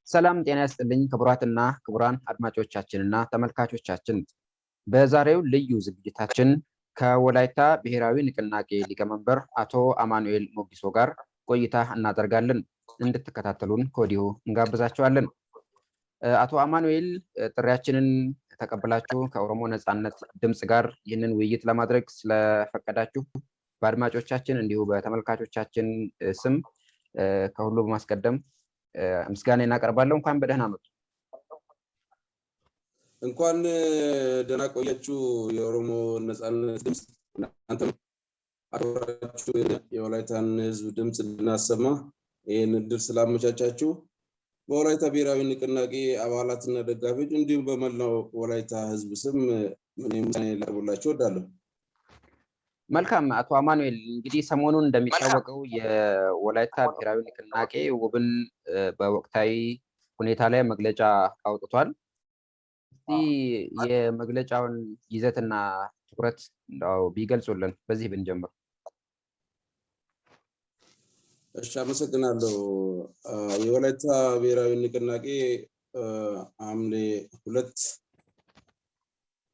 ሰላም ጤና ይስጥልኝ ክቡራትና ክቡራን አድማጮቻችንና ተመልካቾቻችን በዛሬው ልዩ ዝግጅታችን ከወላይታ ብሔራዊ ንቅናቄ ሊቀመንበር አቶ አማኑኤል ሞጊሶ ጋር ቆይታ እናደርጋለን። እንድትከታተሉን ከወዲሁ እንጋብዛችኋለን። አቶ አማኑኤል ጥሪያችንን ተቀብላችሁ ከኦሮሞ ነጻነት ድምጽ ጋር ይህንን ውይይት ለማድረግ ስለፈቀዳችሁ በአድማጮቻችን እንዲሁ በተመልካቾቻችን ስም ከሁሉ በማስቀደም ምስጋና እናቀርባለን። እንኳን በደህና መጡ። እንኳን ደህና ቆያችሁ። የኦሮሞ ነጻነት ድምጽ እናንተ አብራችሁ የወላይታን ህዝብ ድምጽ እንድናሰማ ይህን እድል ስላመቻቻችሁ በወላይታ ብሔራዊ ንቅናቄ አባላትና ደጋፊዎች እንዲሁም በመላው ወላይታ ህዝብ ስም እኔም ላቀርብላችሁ እወዳለሁ። መልካም አቶ አማኑኤል፣ እንግዲህ ሰሞኑን እንደሚታወቀው የወላይታ ብሔራዊ ንቅናቄ ውብን በወቅታዊ ሁኔታ ላይ መግለጫ አውጥቷል። እስቲ የመግለጫውን ይዘትና ትኩረት ቢገልጹልን በዚህ ብንጀምር። እሺ፣ አመሰግናለሁ። የወላይታ ብሔራዊ ንቅናቄ ሐምሌ 2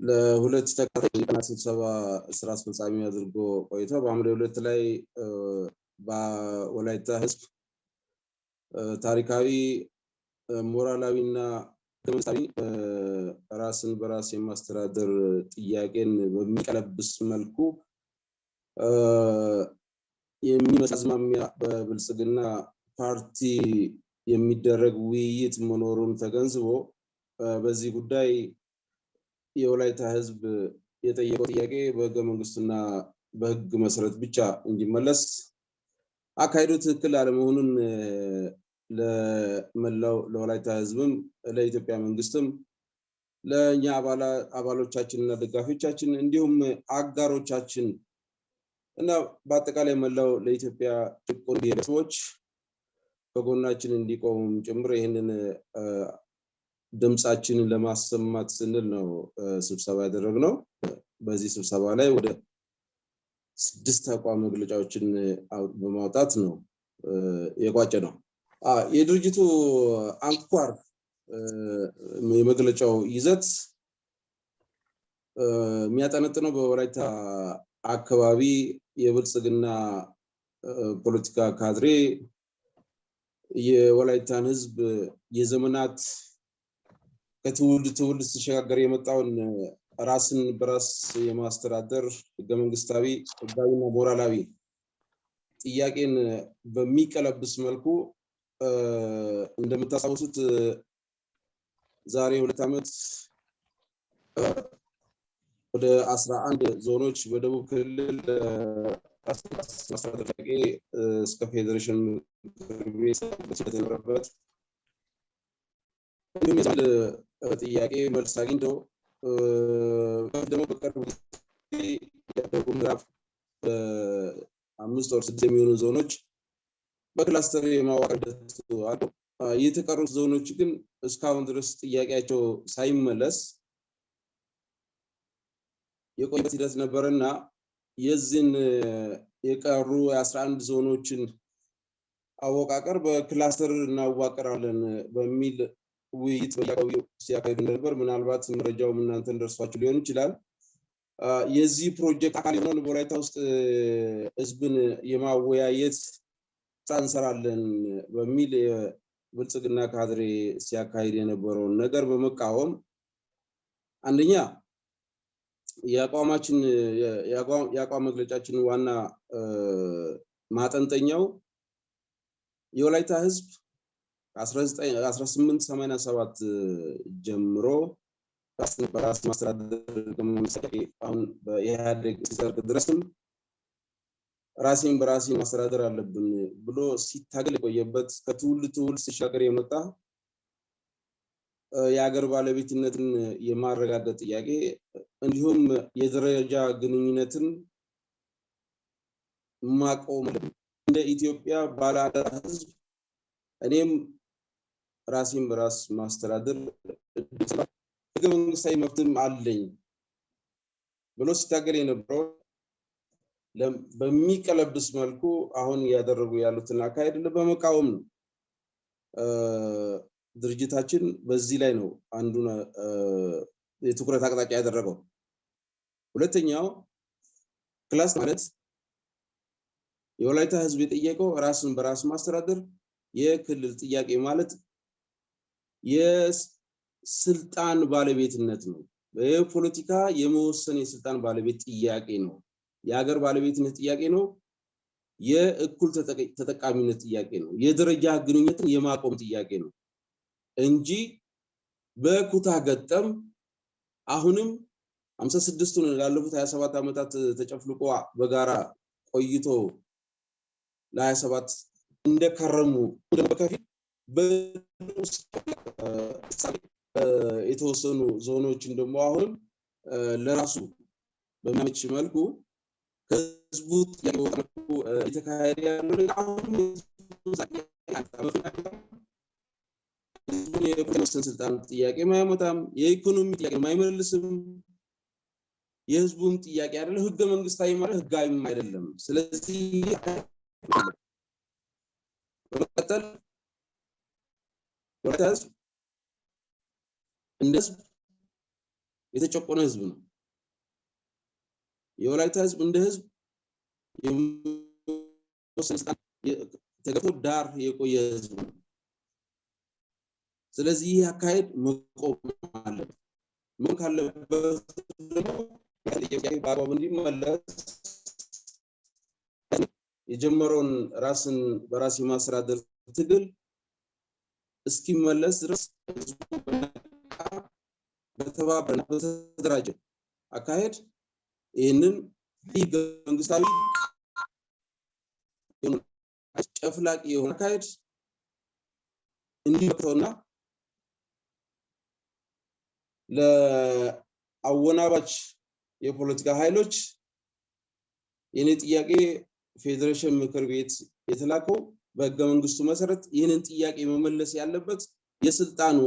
ለሁለት ተከታታይ ቀናት ስብሰባ ስራ አስፈጻሚ አድርጎ ቆይቶ በሐምሌ 2 ላይ በወላይታ ህዝብ ታሪካዊ ሞራላዊና ከመሳሪ ራስን በራስ የማስተዳደር ጥያቄን በሚቀለብስ መልኩ የሚመሳዝማሚያ በብልጽግና ፓርቲ የሚደረግ ውይይት መኖሩን ተገንዝቦ በዚህ ጉዳይ የወላይታ ህዝብ የጠየቀው ጥያቄ በህገ መንግስቱና በህግ መሰረት ብቻ እንዲመለስ አካሄዱ ትክክል አለመሆኑን ለመላው ለወላይታ ህዝብም ለኢትዮጵያ መንግስትም ለኛ አባሎቻችንና ደጋፊዎቻችን እንዲሁም አጋሮቻችን እና በአጠቃላይ መላው ለኢትዮጵያ ጭቁን ብሔረሰቦች ከጎናችን እንዲቆሙ ጭምር ይህንን ድምጻችንን ለማሰማት ስንል ነው ስብሰባ ያደረግነው። በዚህ ስብሰባ ላይ ወደ 6 አቋም መግለጫዎችን በማውጣት ነው የቋጨነው። የድርጅቱ አንኳር የመግለጫው ይዘት የሚያጠነጥነው በወላይታ አካባቢ የብልጽግና ፖለቲካ ካድሬ የወላይታን ህዝብ የዘመናት ከትውልድ ትውልድ ሲሸጋገር የመጣውን ራስን በራስ የማስተዳደር ህገ መንግስታዊ ህጋዊና ሞራላዊ ጥያቄን በሚቀለብስ መልኩ እንደምታስታውሱት ዛሬ 2 ዓመት ወደ 11 ዞኖች በደቡብ ክልል ማስተዳደር ጥያቄ እስከ ፌዴሬሽን የተነበረበት ጥያቄ መልስ አግኝቶ ደግሞ በቅርብ ያደጉ ምዕራፍ 5 or 6 የሚሆኑ ዞኖች በክላስተር የማዋቀር አሉ። የተቀሩት ዞኖች ግን እስካሁን ድረስ ጥያቄያቸው ሳይመለስ የቆየበት ሂደት ነበርና የዚህን የቀሩ 11 ዞኖችን አወቃቀር በክላስተር እናዋቀራለን በሚል ውይይት በያቀው ሲያካሂዱ ነበር። ምናልባት መረጃውም እናንተን ደርሷችሁ ሊሆን ይችላል። የዚህ ፕሮጀክት አካል የሆነው በወላይታ ውስጥ ህዝብን የማወያየት ስራ እንሰራለን በሚል የብልጽግና ካድሬ ሲያካሂድ የነበረውን ነገር በመቃወም አንደኛ የአቋም መግለጫችን ዋና ማጠንጠኛው የወላይታ ህዝብ 1887 ጀምሮ በራስ ማስተዳደር አሁን በኢህአዴግ ሲሰርቅ ድረስም ራሴን በራሴ ማስተዳደር አለብን ብሎ ሲታገል የቆየበት ከትውልድ ትውልድ ሲሻገር የመጣ የሀገር ባለቤትነትን የማረጋገጥ ጥያቄ እንዲሁም የደረጃ ግንኙነትን ማቆም እንደ ኢትዮጵያ ባለአደራ ህዝብ እኔም ራሴን በራስ ማስተዳደር ህገ መንግስታዊ መብትም አለኝ ብሎ ሲታገል የነበረው በሚቀለብስ መልኩ አሁን ያደረጉ ያሉትን አካሄድ በመቃወም ነው። ድርጅታችን በዚህ ላይ ነው አንዱን የትኩረት አቅጣጫ ያደረገው። ሁለተኛው ክላስ ማለት የወላይታ ህዝብ የጠየቀው ራስን በራስ ማስተዳደር የክልል ጥያቄ ማለት የስልጣን ባለቤትነት ነው። በፖለቲካ የመወሰን የስልጣን ባለቤት ጥያቄ ነው። የሀገር ባለቤትነት ጥያቄ ነው። የእኩል ተጠቃሚነት ጥያቄ ነው። የደረጃ ግንኙነትን የማቆም ጥያቄ ነው እንጂ በኩታ ገጠም አሁንም 56ቱን ላለፉት 27 ዓመታት ተጨፍልቆ በጋራ ቆይቶ ለ27 እንደከረሙ በከፊል የተወሰኑ ዞኖችን ደግሞ አሁን ለራሱ በሚያመች መልኩ ህዝቡ የተካሄደ ያለው አሁን የፖለቲካ ስልጣን ጥያቄ ማያመጣም፣ የኢኮኖሚ ጥያቄ ማይመልስም፣ የህዝቡም ጥያቄ አይደለም፣ ህገ መንግስታዊ ማለት ህጋዊም አይደለም። ስለዚህ በመቀጠል ወላይታ እንደ ህዝብ የተጨቆነ ህዝብ ነው። የወላይታ ህዝብ እንደ ህዝብ ተገፎ ዳር የቆየ ህዝብ ነው። ስለዚህ ይህ አካሄድ መቆም አለበት። ምን ካለበት ደግሞ በአግባቡ እንዲመለስ የጀመረውን ራስን በራስ የማስተዳደር ትግል እስኪመለስ ድረስ በተባበረና በተደራጀ አካሄድ ይህንን ህገ መንግስታዊ ጨፍላቂ የሆነ አካሄድ እንዲወጣውና ለአወናባች የፖለቲካ ኃይሎች የኔ ጥያቄ ፌዴሬሽን ምክር ቤት የተላከው በህገ መንግስቱ መሰረት ይህንን ጥያቄ መመለስ ያለበት የስልጣኑ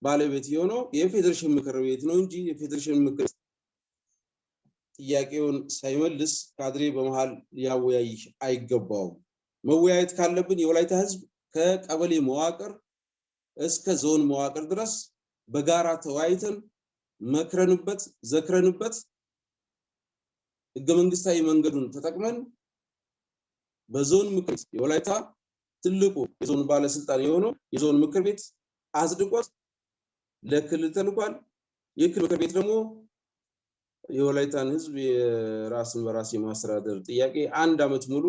ባለቤት የሆነው የፌዴሬሽን ምክር ቤት ነው እንጂ የፌዴሬሽን ምክር ጥያቄውን ሳይመልስ ካድሬ በመሃል ሊያወያይ አይገባውም። መወያየት ካለብን የወላይታ ህዝብ ከቀበሌ መዋቅር እስከ ዞን መዋቅር ድረስ በጋራ ተወያይተን መክረንበት ዘክረንበት ህገ መንግስታዊ መንገዱን ተጠቅመን በዞን ምክር የወላይታ ትልቁ የዞን ባለስልጣን የሆነው የዞን ምክር ቤት አጽድቆት ለክልል ተልኳል። የክልል ምክር ቤት ደግሞ የወላይታን ህዝብ የራስን በራስ የማስተዳደር ጥያቄ 1 ዓመት ሙሉ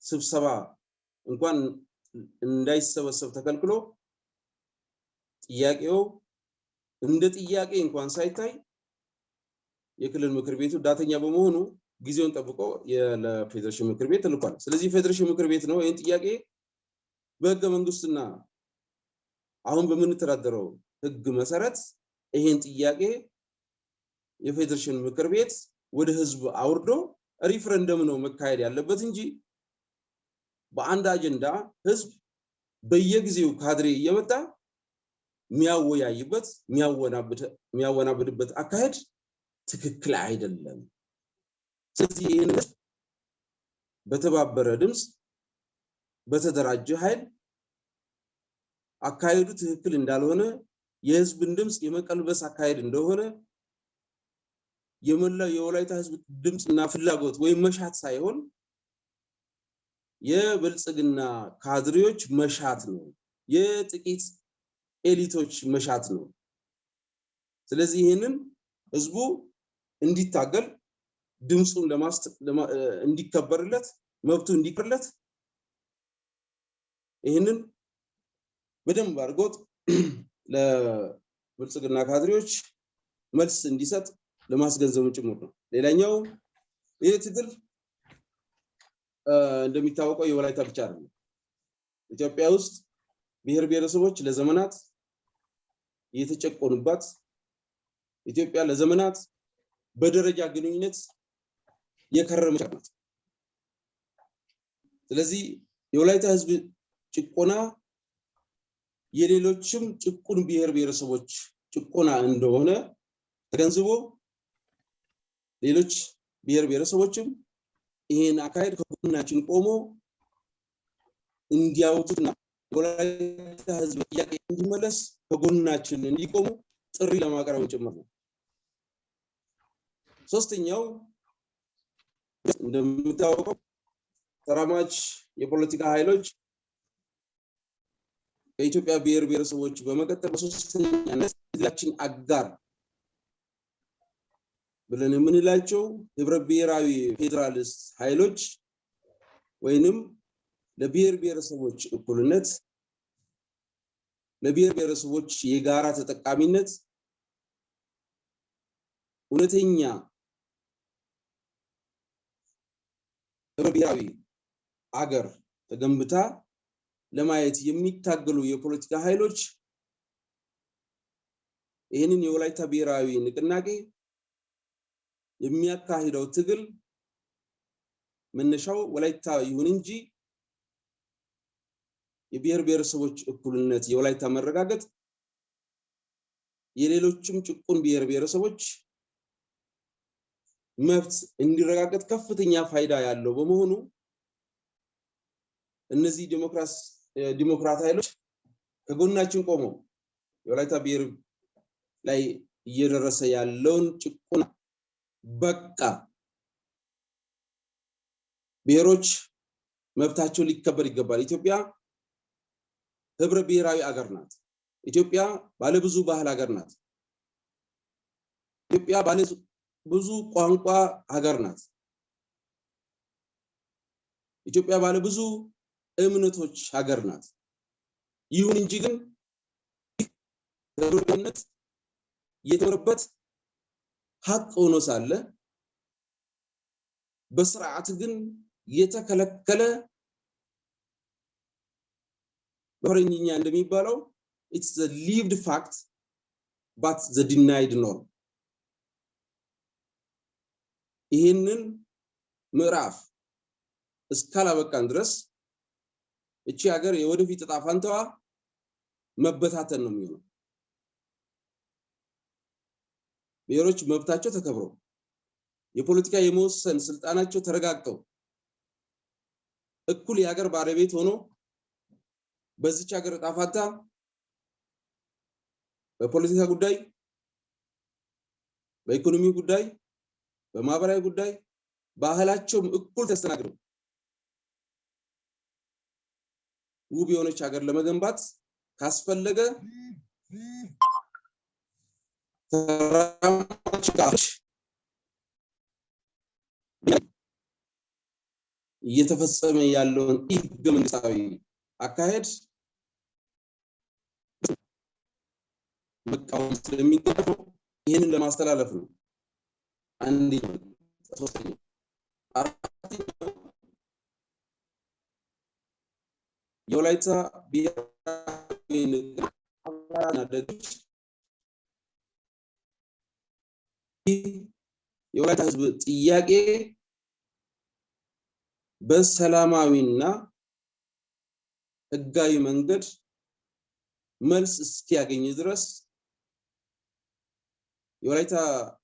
ስብሰባ እንኳን እንዳይሰበሰብ ተከልክሎ ጥያቄው እንደ ጥያቄ እንኳን ሳይታይ የክልል ምክር ቤቱ ዳተኛ በመሆኑ ጊዜውን ጠብቆ ለፌዴሬሽን ምክር ቤት ተልኳል። ስለዚህ ፌዴሬሽን ምክር ቤት ነው ይህን ጥያቄ በህገ መንግስትና አሁን በምንተዳደረው ህግ መሰረት ይህን ጥያቄ የፌዴሬሽን ምክር ቤት ወደ ህዝብ አውርዶ ሪፈረንደም ነው መካሄድ ያለበት እንጂ በአንድ አጀንዳ ህዝብ በየጊዜው ካድሬ እየመጣ የሚያወያይበት የሚያወናብድበት አካሄድ ትክክል አይደለም። ስለዚህ ይህን በተባበረ ድምፅ በተደራጀ ኃይል አካሄዱ ትክክል እንዳልሆነ የህዝብን ድምፅ የመቀልበስ አካሄድ እንደሆነ የመላው የወላይታ ህዝብ ድምፅና ፍላጎት ወይም መሻት ሳይሆን የብልጽግና ካድሬዎች መሻት ነው፣ የጥቂት ኤሊቶች መሻት ነው። ስለዚህ ይሄንን ህዝቡ እንዲታገል ድምፁን እንዲከበርለት መብቱ እንዲከበርለት ይሄንን በደንብ አድርጎት ለብልጽግና ካድሬዎች መልስ እንዲሰጥ ለማስገንዘብ ጭምር ነው። ሌላኛው ይሄ ትግል እንደሚታወቀው የወላይታ ብቻ አይደለም። ኢትዮጵያ ውስጥ ብሔር ብሔረሰቦች ለዘመናት የተጨቆኑባት ኢትዮጵያ ለዘመናት በደረጃ ግንኙነት የከረመች ናት። ስለዚህ የወላይታ ህዝብ ጭቆና የሌሎችም ጭቁን ብሔር ብሔረሰቦች ጭቆና እንደሆነ ተገንዝቦ ሌሎች ብሔር ብሔረሰቦችም ይሄን አካሄድ ከጎናችን ቆሞ እንዲያውቱና የወላይታ ህዝብ ጥያቄ እንዲመለስ በጎናችን እንዲቆሙ ጥሪ ለማቅረብ ጭምር ነው። ሶስተኛው እንደምታውቀው ተራማጅ የፖለቲካ ኃይሎች ከኢትዮጵያ ብሔር ብሔረሰቦች በመቀጠል በሶስተኛነት ህዝባችን አጋር ብለን የምንላቸው ህብረ ብሔራዊ ፌደራሊስት ኃይሎች ወይንም ለብሔር ብሔረሰቦች እኩልነት፣ ለብሔር ብሔረሰቦች የጋራ ተጠቃሚነት እውነተኛ ህብረ ብሔራዊ አገር ተገንብታ ለማየት የሚታገሉ የፖለቲካ ኃይሎች ይህንን የወላይታ ብሔራዊ ንቅናቄ የሚያካሂደው ትግል መነሻው ወላይታ ይሁን እንጂ የብሔር ብሔረሰቦች እኩልነት፣ የወላይታ መረጋገጥ የሌሎችም ጭቁን ብሔር ብሔረሰቦች መብት እንዲረጋገጥ ከፍተኛ ፋይዳ ያለው በመሆኑ እነዚህ ዲሞክራት ኃይሎች ከጎናችን ቆመው የወላይታ ብሔር ላይ እየደረሰ ያለውን ጭቆና በቃ ብሔሮች መብታቸው ሊከበር ይገባል። ኢትዮጵያ ህብረ ብሔራዊ አገር ናት። ኢትዮጵያ ባለ ብዙ ባህል ሀገር ናት። ኢትዮጵያ ባለ ብዙ ቋንቋ ሀገር ናት። ኢትዮጵያ ባለ ብዙ እምነቶች ሀገር ናት። ይሁን እንጂ ግን ህብረብሔርነት የተወረበት ሀቅ ሆኖ ሳለ በስርዓት ግን የተከለከለ በፈረንጅኛ እንደሚባለው it's the lived fact but the denied norm። ይህንን ምዕራፍ እስካላበቃን ድረስ እቺ ሀገር የወደፊት ዕጣ ፈንታዋ መበታተን ነው የሚሆነው። ብሔሮች መብታቸው ተከብሮ የፖለቲካ የመወሰን ስልጣናቸው ተረጋግጠው እኩል የሀገር ባለቤት ሆኖ በዚች ሀገር ዕጣ ፈንታ በፖለቲካ ጉዳይ፣ በኢኮኖሚ ጉዳይ፣ በማህበራዊ ጉዳይ ባህላቸውም እኩል ተስተናግደው ውብ የሆነች ሀገር ለመገንባት ካስፈለገ ተራማጅ እየተፈጸመ ያለውን ህገ መንግስታዊ አካሄድ መቃወም ስለሚገባው ይህንን ለማስተላለፍ ነው። አንደኛው ሶስተኛው አራተኛው የወላይታ ብሔራዊ ንቅናቄ የወላይታ ህዝብ ጥያቄ በሰላማዊና ህጋዊ መንገድ መልስ እስኪያገኝ ድረስ የወላይታ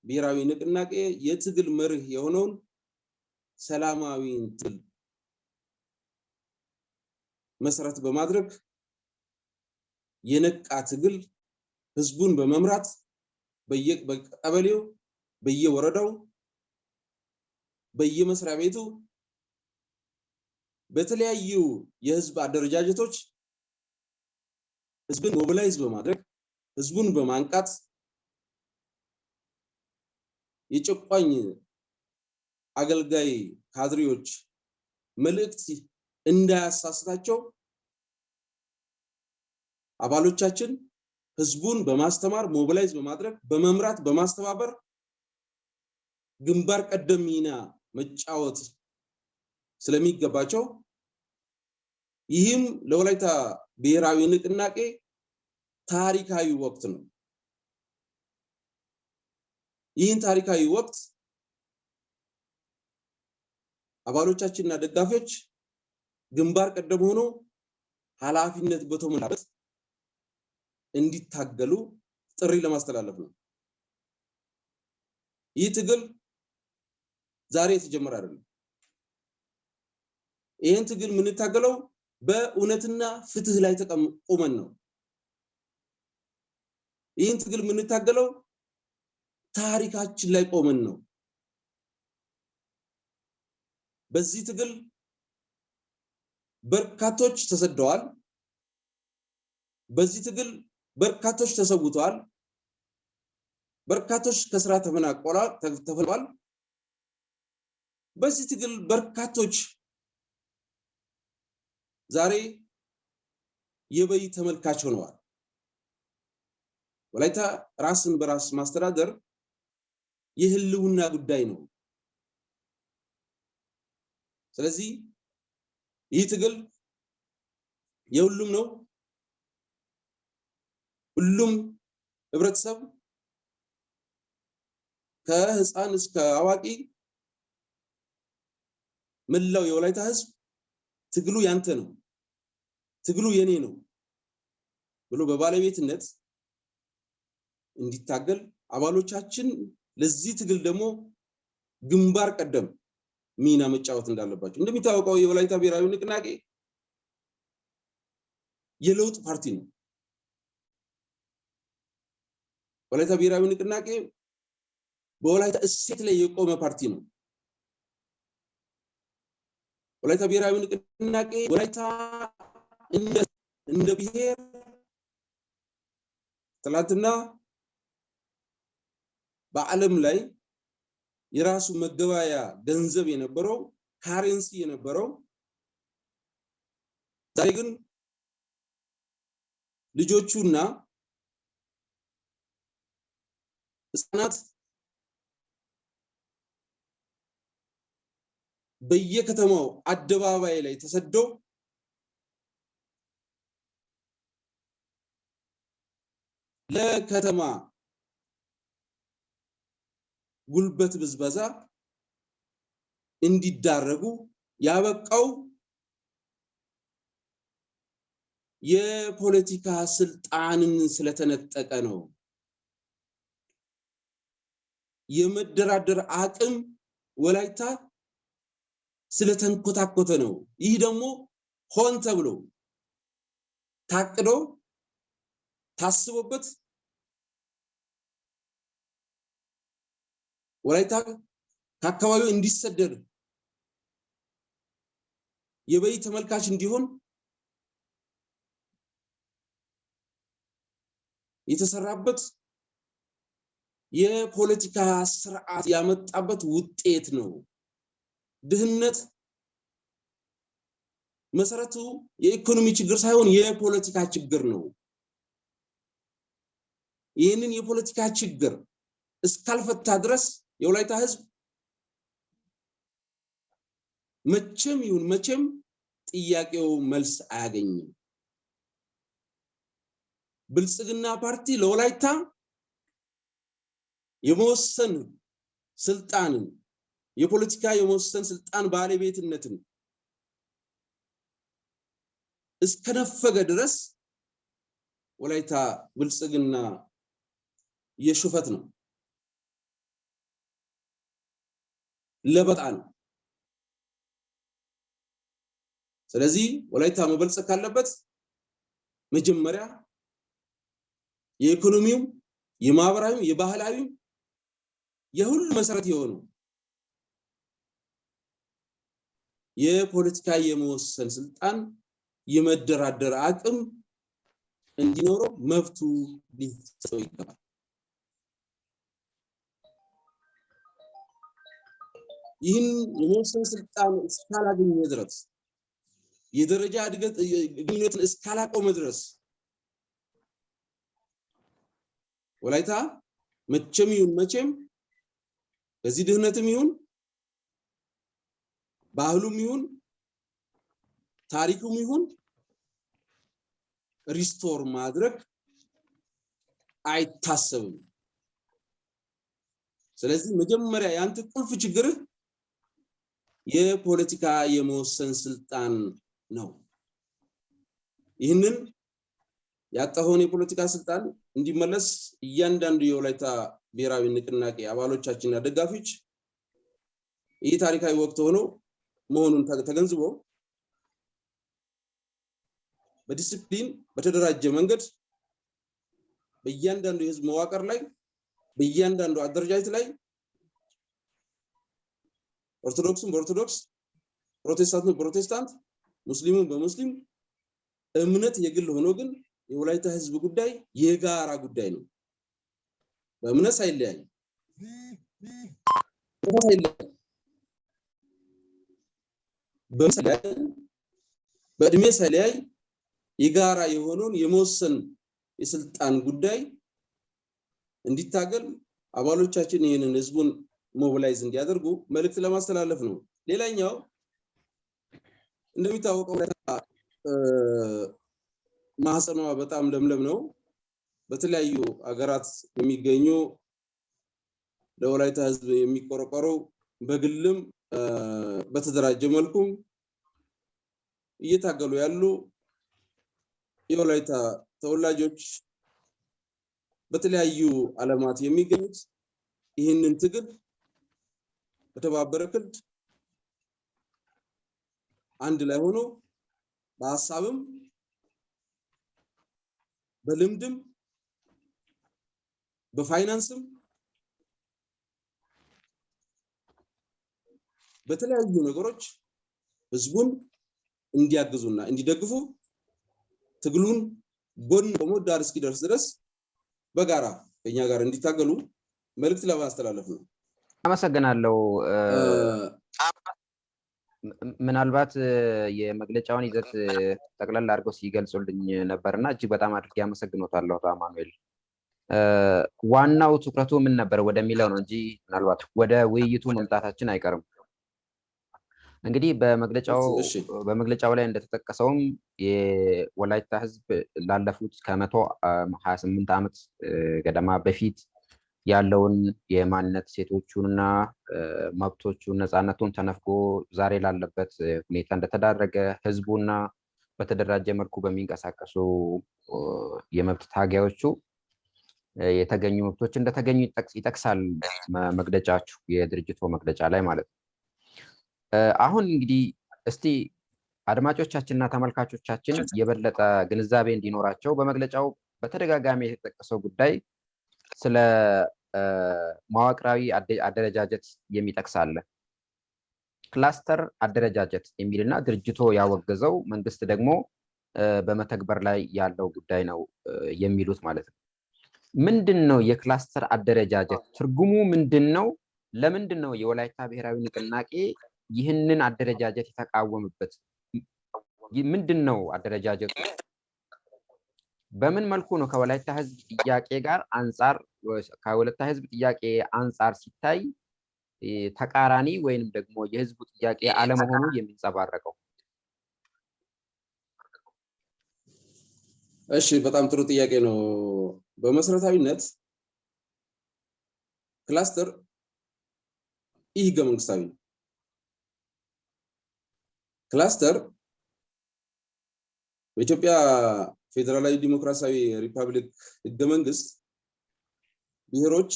ብሔራዊ ንቅናቄ የትግል መርህ የሆነውን ሰላማዊ ትግል መሰረት በማድረግ የነቃ ትግል ህዝቡን በመምራት በቀበሌው፣ በየወረዳው፣ በየመስሪያ ቤቱ በተለያዩ የህዝብ አደረጃጀቶች ህዝብን ሞቢላይዝ በማድረግ ህዝቡን በማንቃት የጨቋኝ አገልጋይ ካድሬዎች መልእክት እንዳያሳስታቸው አባሎቻችን ህዝቡን በማስተማር ሞቢላይዝ በማድረግ በመምራት በማስተባበር ግንባር ቀደም ሚና መጫወት ስለሚገባቸው ይህም ለወላይታ ብሔራዊ ንቅናቄ ታሪካዊ ወቅት ነው። ይህን ታሪካዊ ወቅት አባሎቻችንና ደጋፊዎች ግንባር ቀደም ሆኖ ኃላፊነት በተሞላበት እንዲታገሉ ጥሪ ለማስተላለፍ ነው። ይህ ትግል ዛሬ የተጀመረ አይደለም። ይህን ትግል የምንታገለው በእውነትና ፍትህ ላይ ተቆመን ነው። ይህን ትግል የምንታገለው ታሪካችን ላይ ቆመን ነው። በዚህ ትግል በርካቶች ተሰደዋል። በዚህ ትግል በርካቶች ተሰውተዋል። በርካቶች ከስራ ተፈናቅለዋል። በዚህ ትግል በርካቶች ዛሬ የበይ ተመልካች ሆነዋል። ወላይታ ራስን በራስ ማስተዳደር የህልውና ጉዳይ ነው። ስለዚህ ይህ ትግል የሁሉም ነው። ሁሉም ህብረተሰብ ከህፃን እስከ አዋቂ መላው የወላይታ ህዝብ ትግሉ ያንተ ነው፣ ትግሉ የኔ ነው ብሎ በባለቤትነት እንዲታገል አባሎቻችን ለዚህ ትግል ደግሞ ግንባር ቀደም ሚና መጫወት እንዳለባቸው። እንደሚታወቀው የወላይታ ብሔራዊ ንቅናቄ የለውጥ ፓርቲ ነው። ወላይታ ብሔራዊ ንቅናቄ በወላይታ እሴት ላይ የቆመ ፓርቲ ነው። ወላይታ ብሔራዊ ንቅናቄ ወላይታ እንደ ብሔር ትላንትና በዓለም ላይ የራሱ መገበያያ ገንዘብ የነበረው ካረንሲ የነበረው ዛሬ ግን ልጆቹና ህፃናት በየከተማው አደባባይ ላይ ተሰደው ለከተማ ጉልበት ብዝበዛ እንዲዳረጉ ያበቃው የፖለቲካ ስልጣንን ስለተነጠቀ ነው። የመደራደር አቅም ወላይታ ስለተንኮታኮተ ነው። ይህ ደግሞ ሆን ተብሎ ታቅዶ ታስቦበት ወላይታ ከአካባቢው እንዲሰደድ የበይ ተመልካች እንዲሆን የተሰራበት የፖለቲካ ስርዓት ያመጣበት ውጤት ነው። ድህነት መሰረቱ የኢኮኖሚ ችግር ሳይሆን የፖለቲካ ችግር ነው። ይህንን የፖለቲካ ችግር እስካልፈታ ድረስ የወላይታ ህዝብ መቼም ይሁን መቼም ጥያቄው መልስ አያገኝም። ብልጽግና ፓርቲ ለወላይታ የመወሰን ስልጣንን የፖለቲካ የመወሰን ስልጣን ባለቤትነትን እስከነፈገ ድረስ ወላይታ ብልጽግና የሹፈት ነው፣ ለበጣ ነው። ስለዚህ ወላይታ መበልጸግ ካለበት መጀመሪያ የኢኮኖሚው፣ የማህበራዊ፣ የባህላዊ የሁሉ መሰረት የሆኑ የፖለቲካ የመወሰን ስልጣን የመደራደር አቅም እንዲኖረው መብቱ ሊሰጠው ይገባል። ይህን የመወሰን ስልጣን እስካላገኘ ድረስ የደረጃ እድገት ግንኙነትን እስካላቆመ ድረስ ወላይታ መቼም ይሁን መቼም በዚህ ድህነትም ይሁን ባህሉም ይሁን ታሪኩም ይሁን ሪስቶር ማድረግ አይታሰብም። ስለዚህ መጀመሪያ ያንተ ቁልፍ ችግር የፖለቲካ የመወሰን ስልጣን ነው። ይህንን ያጣውን የፖለቲካ ስልጣን እንዲመለስ እያንዳንዱ የወላይታ ብሔራዊ ንቅናቄ አባሎቻችንና ደጋፊዎች ይህ ታሪካዊ ወቅት ሆኖ መሆኑን ተገንዝቦ በዲሲፕሊን በተደራጀ መንገድ በእያንዳንዱ የህዝብ መዋቅር ላይ በእያንዳንዱ አደረጃጀት ላይ ኦርቶዶክስም በኦርቶዶክስ ፕሮቴስታንትም በፕሮቴስታንት ሙስሊሙም በሙስሊም እምነት የግል ሆኖ ግን የወላይታ ህዝብ ጉዳይ የጋራ ጉዳይ ነው። በእምነት ሳይለያይ በእድሜ ሳይለያይ የጋራ የሆነውን የመወሰን የስልጣን ጉዳይ እንዲታገል አባሎቻችን ይህንን ህዝቡን ሞቢላይዝ እንዲያደርጉ መልእክት ለማስተላለፍ ነው። ሌላኛው እንደሚታወቀው ማህፀኗ በጣም ለምለም ነው። በተለያዩ ሀገራት የሚገኙ ለወላይታ ህዝብ የሚቆረቆሩ በግልም በተደራጀ መልኩ እየታገሉ ያሉ የወላይታ ተወላጆች በተለያዩ ዓለማት የሚገኙት ይህንን ትግል በተባበረ ክንድ አንድ ላይ ሆኖ በሐሳብም በልምድም በፋይናንስም በተለያዩ ነገሮች ህዝቡን እንዲያግዙና እንዲደግፉ ትግሉን ጎን ቆሞ ዳር እስኪደርስ ድረስ በጋራ ከኛ ጋር እንዲታገሉ መልእክት ለማስተላለፍ ነው። አመሰግናለሁ። ምናልባት የመግለጫውን ይዘት ጠቅላላ አድርገው ሲገልጹልኝ ነበርና እጅግ በጣም አድርጌ አመሰግኖታለሁ አቶ አማኑኤል። ዋናው ትኩረቱ ምን ነበር ወደሚለው ነው እንጂ ምናልባት ወደ ውይይቱ መምጣታችን አይቀርም። እንግዲህ በመግለጫው ላይ እንደተጠቀሰውም የወላይታ ህዝብ ላለፉት ከ128 ዓመት ገደማ በፊት ያለውን የማንነት ሴቶቹንና መብቶቹን ነፃነቱን ተነፍጎ ዛሬ ላለበት ሁኔታ እንደተዳረገ ህዝቡና በተደራጀ መልኩ በሚንቀሳቀሱ የመብት ታጋዮቹ የተገኙ መብቶች እንደተገኙ ይጠቅሳል መግለጫችሁ፣ የድርጅቱ መግለጫ ላይ ማለት ነው። አሁን እንግዲህ እስቲ አድማጮቻችንና ተመልካቾቻችን የበለጠ ግንዛቤ እንዲኖራቸው በመግለጫው በተደጋጋሚ የተጠቀሰው ጉዳይ ስለ መዋቅራዊ አደረጃጀት የሚጠቅስ አለ። ክላስተር አደረጃጀት የሚልና ድርጅቱ ያወገዘው መንግስት ደግሞ በመተግበር ላይ ያለው ጉዳይ ነው የሚሉት ማለት ነው። ምንድነው የክላስተር አደረጃጀት? ትርጉሙ ምንድነው? ለምንድነው የወላይታ ብሔራዊ ንቅናቄ ይህንን አደረጃጀት የተቃወመበት? ምንድነው አደረጃጀቱ? በምን መልኩ ነው ከወላይታ ህዝብ ጥያቄ ጋር አንፃር ከወላይታ ህዝብ ጥያቄ አንፃር ሲታይ ተቃራኒ ወይንም ደግሞ የህዝቡ ጥያቄ አለመሆኑ የሚንጸባረቀው? እሺ፣ በጣም ጥሩ ጥያቄ ነው። በመሰረታዊነት ክላስተር ህገ መንግስታዊ ነው። ክላስተር በኢትዮጵያ ፌደራላዊ ዲሞክራሲያዊ ሪፐብሊክ ህገ መንግስት ብሔሮች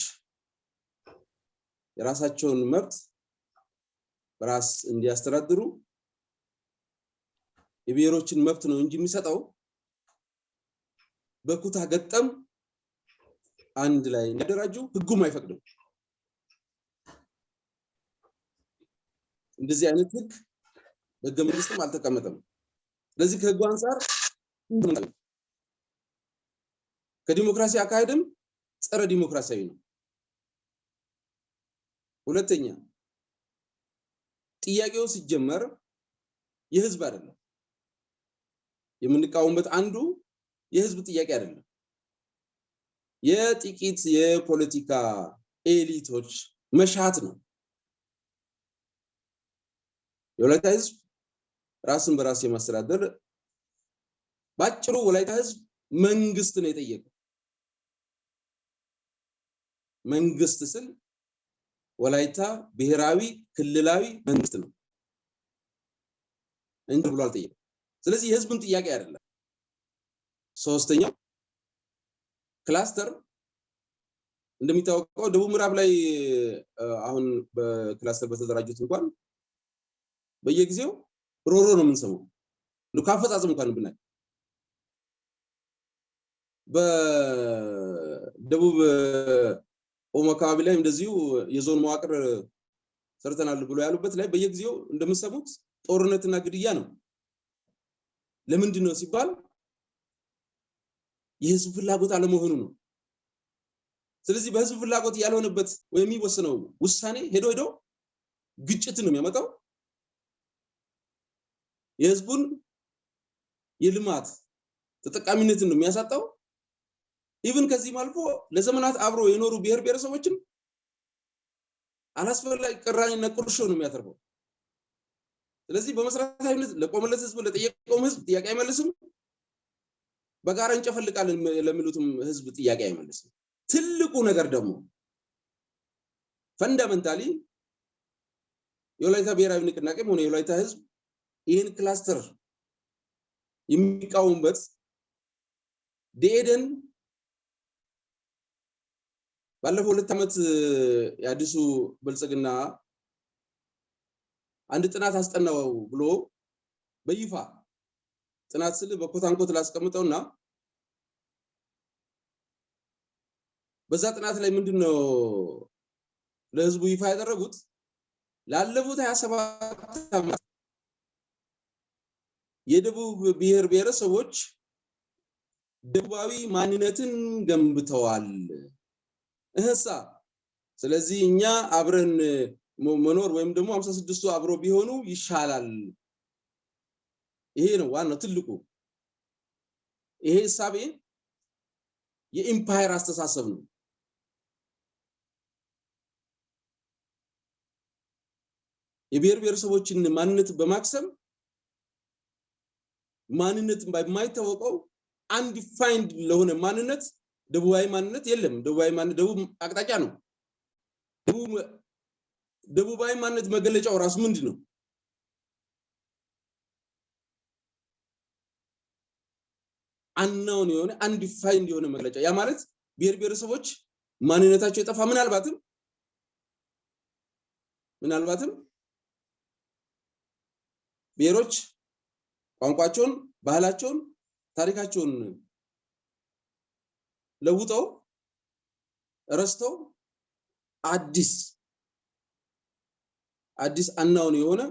የራሳቸውን መብት በራስ እንዲያስተዳድሩ የብሔሮችን መብት ነው እንጂ የሚሰጠው በኩታ ገጠም አንድ ላይ እንዲደራጁ ህጉም አይፈቅድም። እንደዚህ አይነት ህግ በህገ መንግስትም አልተቀመጠም። ስለዚህ ከህጉ አንፃር ከዲሞክራሲ አካሄድም ጸረ ዲሞክራሲያዊ ነው። ሁለተኛ ጥያቄው ሲጀመር የህዝብ አይደለም። የምንቃወምበት አንዱ የህዝብ ጥያቄ አይደለም። የጥቂት የፖለቲካ ኤሊቶች መሻት ነው። የወላይታ ህዝብ ራስን በራስ የማስተዳደር ባጭሩ ወላይታ ህዝብ መንግስት ነው የጠየቀው። መንግስት ስል ወላይታ ብሔራዊ ክልላዊ መንግስት ነው እንጂ ብሎ አልጠየቀም። ስለዚህ የህዝብን ጥያቄ አይደለም። ሶስተኛው ክላስተር እንደሚታወቀው ደቡብ ምዕራብ ላይ አሁን በክላስተር በተደራጁት እንኳን በየጊዜው ሮሮ ነው የምንሰማው። ካፈጻጸም እንኳን ብናይ በደቡብ ኦሞ አካባቢ ላይ እንደዚሁ የዞን መዋቅር ሰርተናል ብሎ ያሉበት ላይ በየጊዜው እንደምሰሙት ጦርነትና ግድያ ነው። ለምንድን ነው ሲባል የህዝብ ፍላጎት አለመሆኑ ነው። ስለዚህ በህዝብ ፍላጎት ያልሆነበት ወይ የሚወሰነው ውሳኔ ሄዶ ግጭትን ነው የሚያመጣው። የህዝቡን የልማት ተጠቃሚነትን ነው የሚያሳጣው። ኢቭን ከዚህ ማልፎ ለዘመናት አብሮ የኖሩ ብሔር ብሔረሰቦችን አላስፈላጊ ቅራኔና ቁርሾ ነው የሚያተርፈው። ስለዚህ በመሰረታዊነት ለቆመለት ህዝብ ለጠየቀው ህዝብ ጥያቄ አይመልስም። በጋራ እንጨፈልቃለን ለሚሉትም ህዝብ ጥያቄ አይመልስም። ትልቁ ነገር ደግሞ ፈንዳመንታሊ የወላይታ ብሔራዊ ንቅናቄም ሆነ የወላይታ ህዝብ ይህን ክላስተር የሚቃወምበት ደኢህዴን ባለፈው 2 ዓመት የአዲሱ ብልጽግና አንድ ጥናት አስጠናው ብሎ በይፋ ጥናት ስለ በኮታንኮት ላስቀምጠውና በዛ ጥናት ላይ ምንድነው ለህዝቡ ይፋ ያደረጉት ላለፉት 27 ዓመት የደቡብ ብሔር ብሔረሰቦች ደቡባዊ ማንነትን ገንብተዋል። እህሳ ስለዚህ እኛ አብረን መኖር ወይም ደግሞ 56ቱ አብሮ ቢሆኑ ይሻላል። ይሄ ነው ዋናው ትልቁ። ይሄ ሐሳቤ የኢምፓየር አስተሳሰብ ነው። የብሔር ብሔረሰቦችን ማንነት በማክሰም ማንነት በማይታወቀው አንዲፋይንድ ለሆነ ማንነት ደቡባዊ ማንነት የለም። ደቡባዊ ማንነት ደቡብ አቅጣጫ ነው። ደቡባዊ ማንነት መገለጫው ራሱ ምንድነው? አንናውን የሆነ አንዲፋይንድ የሆነ መገለጫ። ያ ማለት ብሔር ብሔረሰቦች ማንነታቸው የጠፋ ምናልባትም ብሔሮች ቋንቋቸውን፣ ባህላቸውን፣ ታሪካቸውን ለውጠው ረስተው አዲስ አናውን የሆነ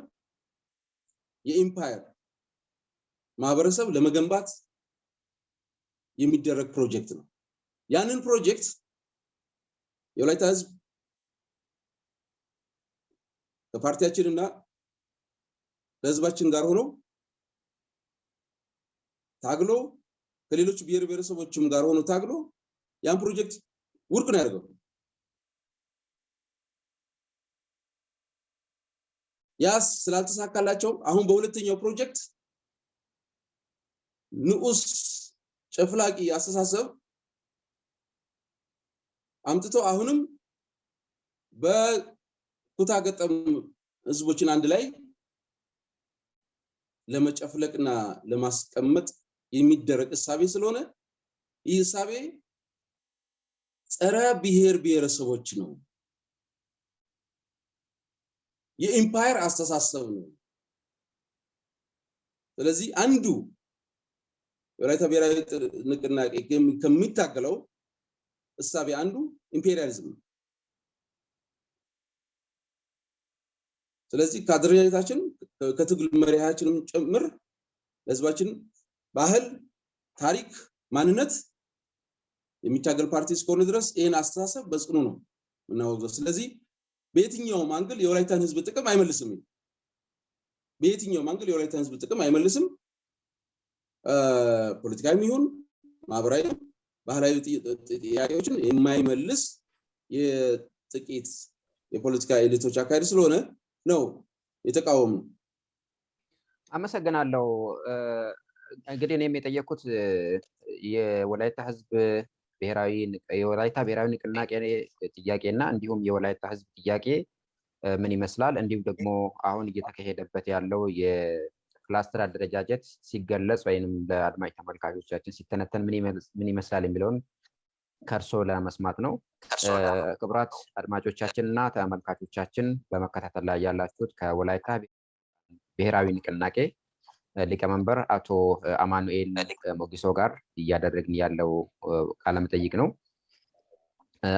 የኢምፓየር ማህበረሰብ ለመገንባት የሚደረግ ፕሮጀክት ነው። ያንን ፕሮጀክት የወላይታ ህዝብ ከፓርቲያችንና ከህዝባችን ጋር ሆኖ ታግሎ ከሌሎች ብሔር ብሔረሰቦችም ጋር ሆኖ ታግሎ ያን ፕሮጀክት ውድቅ ነው ያደረገው። ያስ ስላልተሳካላቸው አሁን በሁለተኛው ፕሮጀክት ንዑስ ጨፍላቂ አስተሳሰብ አምጥቶ አሁንም በኩታ ገጠም ህዝቦችን አንድ ላይ ለመጨፍለቅና ለማስቀመጥ የሚደረግ እሳቤ ስለሆነ ይህ እሳቤ ጸረ ብሔር ብሔረሰቦች ነው። የኢምፓየር አስተሳሰብ ነው። ስለዚህ አንዱ ወላይታ ብሔራዊ ንቅናቄ ከሚታገለው እሳቤ አንዱ ኢምፔሪያሊዝም ነው። ስለዚህ ከአደረጃጀታችን ከትግል መሪያችንም ጭምር ለህዝባችን ባህል፣ ታሪክ፣ ማንነት የሚታገል ፓርቲ እስከሆነ ድረስ ይሄን አስተሳሰብ በጽኑ ነው እናወግዘው። ስለዚህ በየትኛውም አንግል የወላይታን ህዝብ ጥቅም አይመልስም። በየትኛውም አንግል የወላይታን ህዝብ ጥቅም አይመልስም። ፖለቲካዊም ይሁን ማህበራዊ፣ ባህላዊ ጥያቄዎችን የማይመልስ የጥቂት የፖለቲካ ኤሊቶች አካሄድ ስለሆነ ነው የተቃወሙ። አመሰግናለሁ። እንግዲህ እኔም የጠየኩት የወላይታ ህዝብ የወላይታ ብሔራዊ ንቅናቄ ጥያቄና እንዲሁም የወላይታ ህዝብ ጥያቄ ምን ይመስላል፣ እንዲሁም ደግሞ አሁን እየተካሄደበት ያለው የክላስተር አደረጃጀት ሲገለጽ ወይንም ለአድማጭ ተመልካቾቻችን ሲተነተን ምን ይመስላል የሚለውን ከእርሶ ለመስማት ነው። ክቡራት አድማጮቻችንና ተመልካቾቻችን በመከታተል ላይ ያላችሁት ከወላይታ ብሔራዊ ንቅናቄ ሊቀመንበር አቶ አማኑኤል ሞጊሶ ጋር እያደረግን ያለው ቃለ መጠይቅ ነው።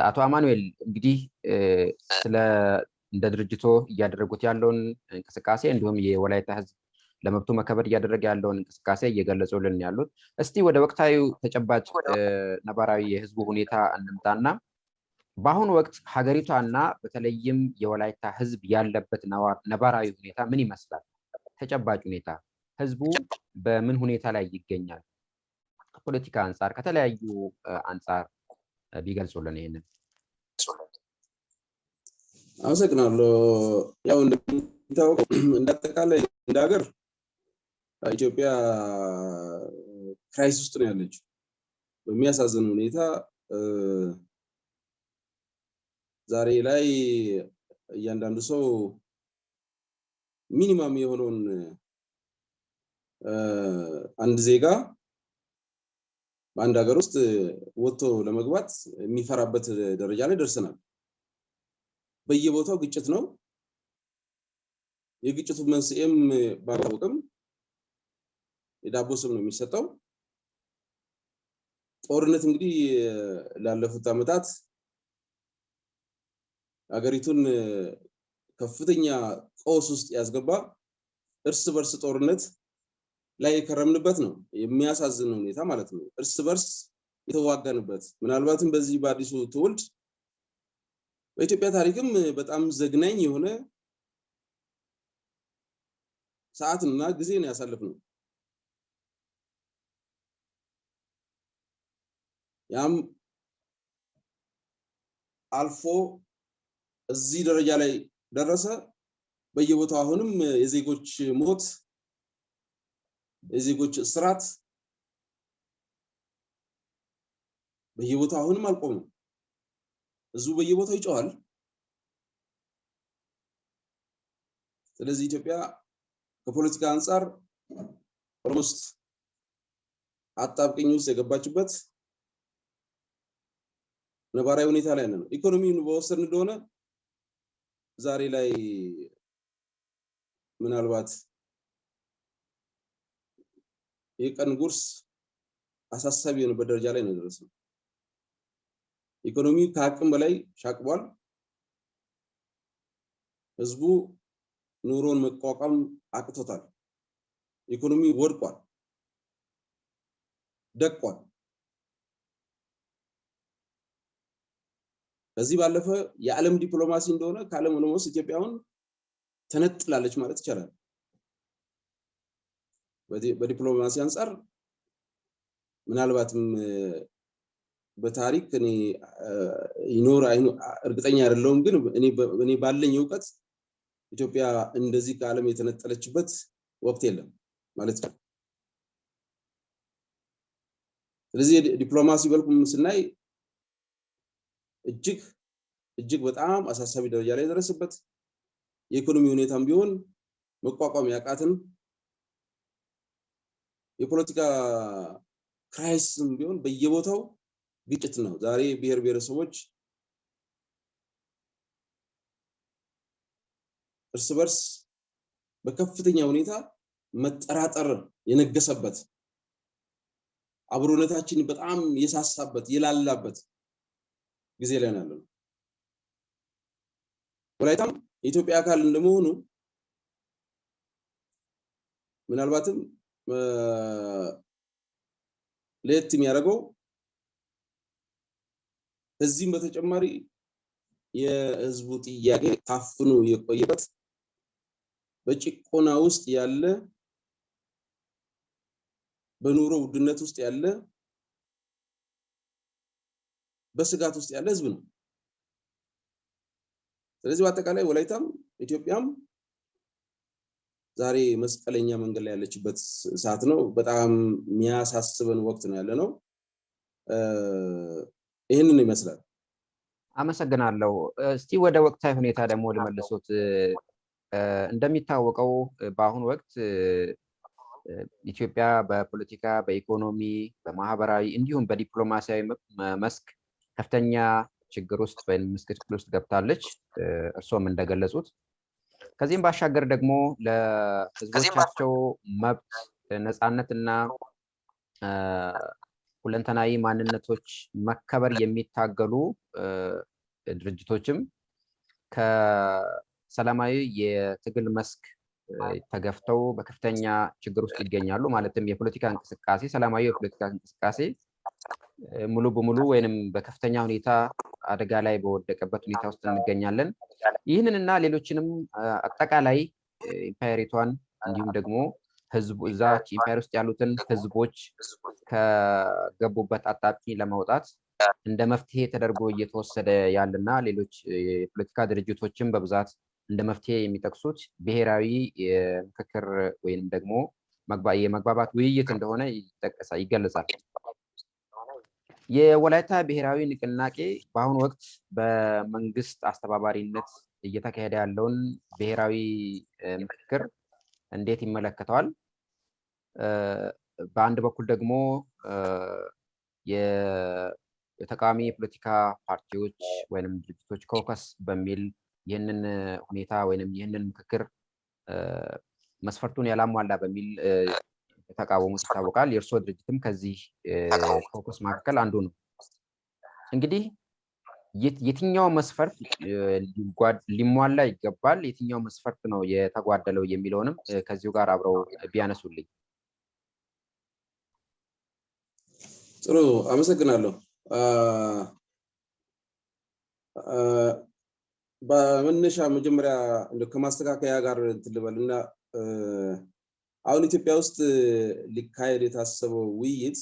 አቶ አማኑኤል እንግዲህ ስለ እንደ ድርጅቶ እያደረጉት ያለውን እንቅስቃሴ እንዲሁም የወላይታ ህዝብ ለመብቱ መከበር እያደረገ ያለውን እንቅስቃሴ እየገለጹልን ያሉት፣ እስቲ ወደ ወቅታዊ ተጨባጭ ነባራዊ የህዝቡ ሁኔታ እንምጣና በአሁኑ ወቅት ሀገሪቷና በተለይም የወላይታ ህዝብ ያለበት ነባራዊ ሁኔታ ምን ይመስላል? ተጨባጭ ሁኔታ ህዝቡ በምን ሁኔታ ላይ ይገኛል? ከፖለቲካ አንጻር ከተለያዩ አንጻር ቢገልጹልን ይሄንን። አመሰግናለሁ። ያው እንደሚታወቀው እንዳጠቃላይ እንደ ሀገር ኢትዮጵያ ክራይሲስ ውስጥ ነው ያለችው። በሚያሳዝን ሁኔታ ዛሬ ላይ እያንዳንዱ ሰው ሚኒማም የሆነውን አንድ ዜጋ በአንድ ሀገር ውስጥ ወጥቶ ለመግባት የሚፈራበት ደረጃ ላይ ደርሰናል። በየቦታው ግጭት ነው። የግጭቱ መንስኤም ባላወቅም የዳቦ ስም ነው የሚሰጠው። ጦርነት እንግዲህ ላለፉት ዓመታት ሀገሪቱን ከፍተኛ ቀውስ ውስጥ ያስገባ እርስ በርስ ጦርነት ላይ የከረምንበት ነው። የሚያሳዝን ሁኔታ ማለት ነው። እርስ በርስ የተዋጋንበት ምናልባትም በዚህ በአዲሱ ትውልድ በኢትዮጵያ ታሪክም በጣም ዘግናኝ የሆነ ሰዓትና ጊዜ ነው ያሳለፍነው። ያም አልፎ እዚህ ደረጃ ላይ ደረሰ። በየቦታው አሁንም የዜጎች ሞት፣ የዜጎች እስራት በየቦታው አሁንም አልቆመም። ህዝቡ በየቦታው ይጮሃል። ስለዚህ ኢትዮጵያ ከፖለቲካ አንጻር ኦልሞስት አጣብቂኝ ውስጥ የገባችበት ነባራዊ ሁኔታ ላይ ነው። ኢኮኖሚውን በወሰድን እንደሆነ ዛሬ ላይ ምናልባት የቀን ጉርስ አሳሳቢ የሆነበት ደረጃ ላይ ነው የደረስነው። ኢኮኖሚ ከአቅም በላይ ሻቅቧል። ህዝቡ ኑሮን መቋቋም አቅቶታል። ኢኮኖሚ ወድቋል፣ ደቋል። ከዚህ ባለፈ የዓለም ዲፕሎማሲ እንደሆነ ከዓለም ሆኖስ ኢትዮጵያውን ተነጥላለች ማለት ይቻላል። በዲፕሎማሲ አንጻር ምናልባትም በታሪክ እኔ ይኖር እርግጠኛ አይደለሁም፣ ግን እኔ ባለኝ ዕውቀት ኢትዮጵያ እንደዚህ ከዓለም የተነጠለችበት ወቅት የለም ማለት ነው። ስለዚህ ዲፕሎማሲ በልኩም ስናይ እጅግ በጣም አሳሳቢ ደረጃ ላይ ደረሰበት። የኢኮኖሚ ሁኔታም ቢሆን መቋቋም ያቃትን፣ የፖለቲካ ክራይሲስም ቢሆን በየቦታው ግጭት ነው። ዛሬ ብሔር ብሔረሰቦች እርስ በርስ በከፍተኛ ሁኔታ መጠራጠር የነገሰበት፣ አብሮነታችን በጣም የሳሳበት የላላበት ጊዜ ላይ ነው ያለነው። ወላይታም የኢትዮጵያ አካል እንደመሆኑ ምናልባትም ለየት የሚያደርገው ከዚህም በተጨማሪ የህዝቡ ጥያቄ ታፍኖ የቆየበት፣ በጭቆና ውስጥ ያለ፣ በኑሮ ውድነት ውስጥ ያለ፣ በስጋት ውስጥ ያለ ህዝብ ነው። ስለዚህ በአጠቃላይ ወላይታም ኢትዮጵያም ዛሬ መስቀለኛ መንገድ ላይ ያለችበት ሰዓት ነው። በጣም የሚያሳስበን ወቅት ነው ያለ ነው። ይህንን ይመስላል። አመሰግናለሁ። እስቲ ወደ ወቅታዊ ሁኔታ ደግሞ ልመልሶት። እንደሚታወቀው በአሁኑ ወቅት ኢትዮጵያ በፖለቲካ፣ በኢኮኖሚ፣ በማህበራዊ እንዲሁም በዲፕሎማሲያዊ መስክ ከፍተኛ ችግር ውስጥ ወይም ምስቅልቅል ውስጥ ገብታለች። እርሶም እንደገለጹት ከዚህም ባሻገር ደግሞ ለህዝቦቻቸው መብት ነፃነትና ሁለንተናዊ ማንነቶች መከበር የሚታገሉ ድርጅቶችም ከሰላማዊ የትግል መስክ ተገፍተው በከፍተኛ ችግር ውስጥ ይገኛሉ። ማለትም የፖለቲካ እንቅስቃሴ ሰላማዊ የፖለቲካ እንቅስቃሴ ሙሉ በሙሉ ወይንም በከፍተኛ ሁኔታ አደጋ ላይ በወደቀበት ሁኔታ ውስጥ እንገኛለን። ይህንንና ሌሎችንም አጠቃላይ ኢምፓየሪቷን እንዲሁም ደግሞ ህዝቡ እዛች ኢምፓየር ውስጥ ያሉትን ህዝቦች ከገቡበት አጣብቂኝ ለማውጣት እንደ መፍትሄ ተደርጎ እየተወሰደ ያለና ሌሎች የፖለቲካ ድርጅቶችን በብዛት እንደ መፍትሄ የሚጠቅሱት ብሔራዊ የምክክር ወይንም ደግሞ የመግባባት ውይይት እንደሆነ ይገለጻል። የወላይታ ብሔራዊ ንቅናቄ በአሁኑ ወቅት በመንግስት አስተባባሪነት እየተካሄደ ያለውን ብሔራዊ ምክክር እንዴት ይመለከተዋል? በአንድ በኩል ደግሞ የተቃዋሚ የፖለቲካ ፓርቲዎች ወይንም ድርጅቶች ኮከስ በሚል ይህንን ሁኔታ ወይንም ይህንን ምክክር መስፈርቱን ያላሟላ በሚል ተቃውሞት ይታወቃል። የእርሶ ድርጅትም ከዚህ ኮከስ መካከል አንዱ ነው። እንግዲህ የትኛው መስፈርት ሊሟላ ይገባል፣ የትኛው መስፈርት ነው የተጓደለው የሚለውንም ከዚሁ ጋር አብረው ቢያነሱልኝ። ጥሩ፣ አመሰግናለሁ። በመነሻ መጀመሪያ ከማስተካከያ ጋር ትልበልና አሁን ኢትዮጵያ ውስጥ ሊካሄድ የታሰበው ውይይት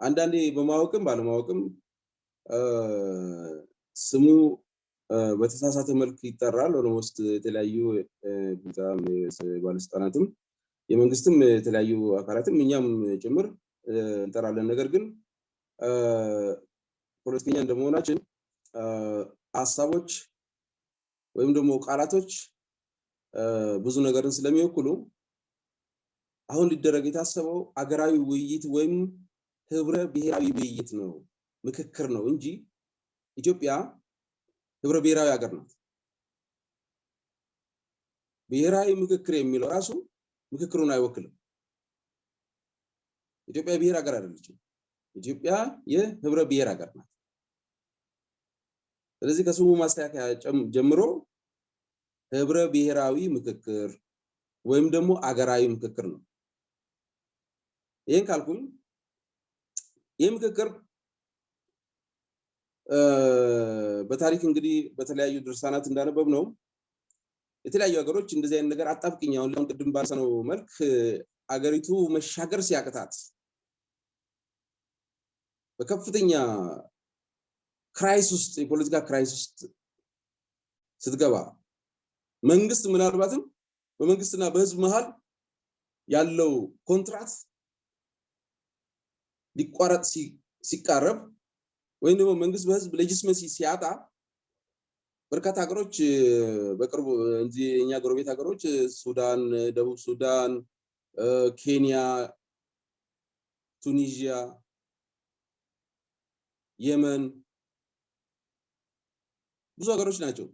አንዳንዴ በማወቅም ባለማወቅም ስሙ በተሳሳተ መልክ ይጠራል። ኦልሞስት የተለያዩ ባለስልጣናትም የመንግስትም የተለያዩ አካላትም እኛም ጭምር እንጠራለን። ነገር ግን ፖለቲከኛ እንደመሆናችን ሀሳቦች ወይም ደግሞ ቃላቶች ብዙ ነገርን ስለሚወክሉ አሁን ሊደረግ የታሰበው አገራዊ ውይይት ወይም ህብረ ብሔራዊ ውይይት ነው፣ ምክክር ነው እንጂ ኢትዮጵያ ህብረ ብሔራዊ ሀገር ናት። ብሔራዊ ምክክር የሚለው ራሱ ምክክሩን አይወክልም። ኢትዮጵያ ብሔር ሀገር አይደለችም። ኢትዮጵያ የህብረ ብሔር ሀገር ናት። ስለዚህ ከስሙ ማስተካከያ ጀምሮ ህብረ ብሔራዊ ምክክር ወይም ደግሞ አገራዊ ምክክር ነው። ይሄን ካልኩኝ ይህ ምክክር በታሪክ እንግዲህ በተለያዩ ድርሳናት እንዳነበብ ነው የተለያዩ ሀገሮች እንደዚህ አይነት ነገር አጣብቂኝ አሁን ቅድም ባልሰነው መልክ አገሪቱ መሻገር ሲያቅታት በከፍተኛ ክራይሲስ ውስጥ የፖለቲካ ክራይሲስ ውስጥ ስትገባ መንግስት ምናልባትም በመንግስትና በህዝብ መሃል ያለው ኮንትራክት ሊቋረጥ ሲቃረብ ወይም ደግሞ መንግስት በህዝብ ሌጂስመሲ ሲያጣ በርካታ ሀገሮች በቅርቡ እንጂ እኛ ጎረቤት ሀገሮች ሱዳን፣ ደቡብ ሱዳን፣ ኬንያ፣ ቱኒዚያ፣ የመን ብዙ ሀገሮች ናቸው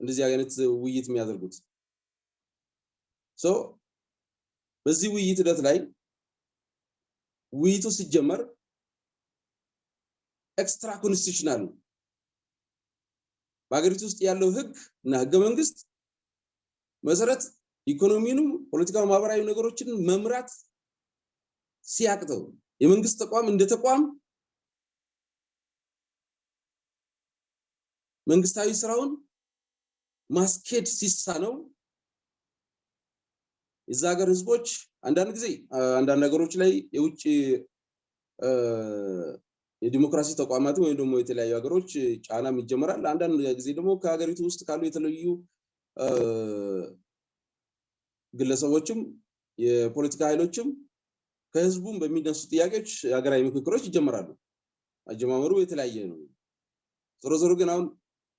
እንደዚህ አይነት ውይይት የሚያደርጉት። በዚህ ውይይት ሂደት ላይ ውይይቱ ሲጀመር ኤክስትራ ኮንስቲቱሽናል በአገሪቱ ውስጥ ያለው ህግ እና ህገ መንግስት መሰረት ኢኮኖሚንም ፖለቲካው ማህበራዊ ነገሮችን መምራት ሲያቅተው የመንግስት ተቋም እንደ ተቋም መንግስታዊ ስራውን ማስኬድ ሲሳነው የዛ ሀገር ህዝቦች አንዳንድ ጊዜ አንዳንድ ነገሮች ላይ የውጭ የዲሞክራሲ ተቋማት ወይም ደግሞ የተለያዩ ሀገሮች ጫናም ይጀምራል። አንዳንድ ጊዜ ደግሞ ከሀገሪቱ ውስጥ ካሉ የተለያዩ ግለሰቦችም የፖለቲካ ኃይሎችም ከህዝቡም በሚነሱ ጥያቄዎች ሀገራዊ ምክክሮች ይጀምራሉ። አጀማመሩ የተለያየ ነው። ዞሮ ዞሮ ግን አሁን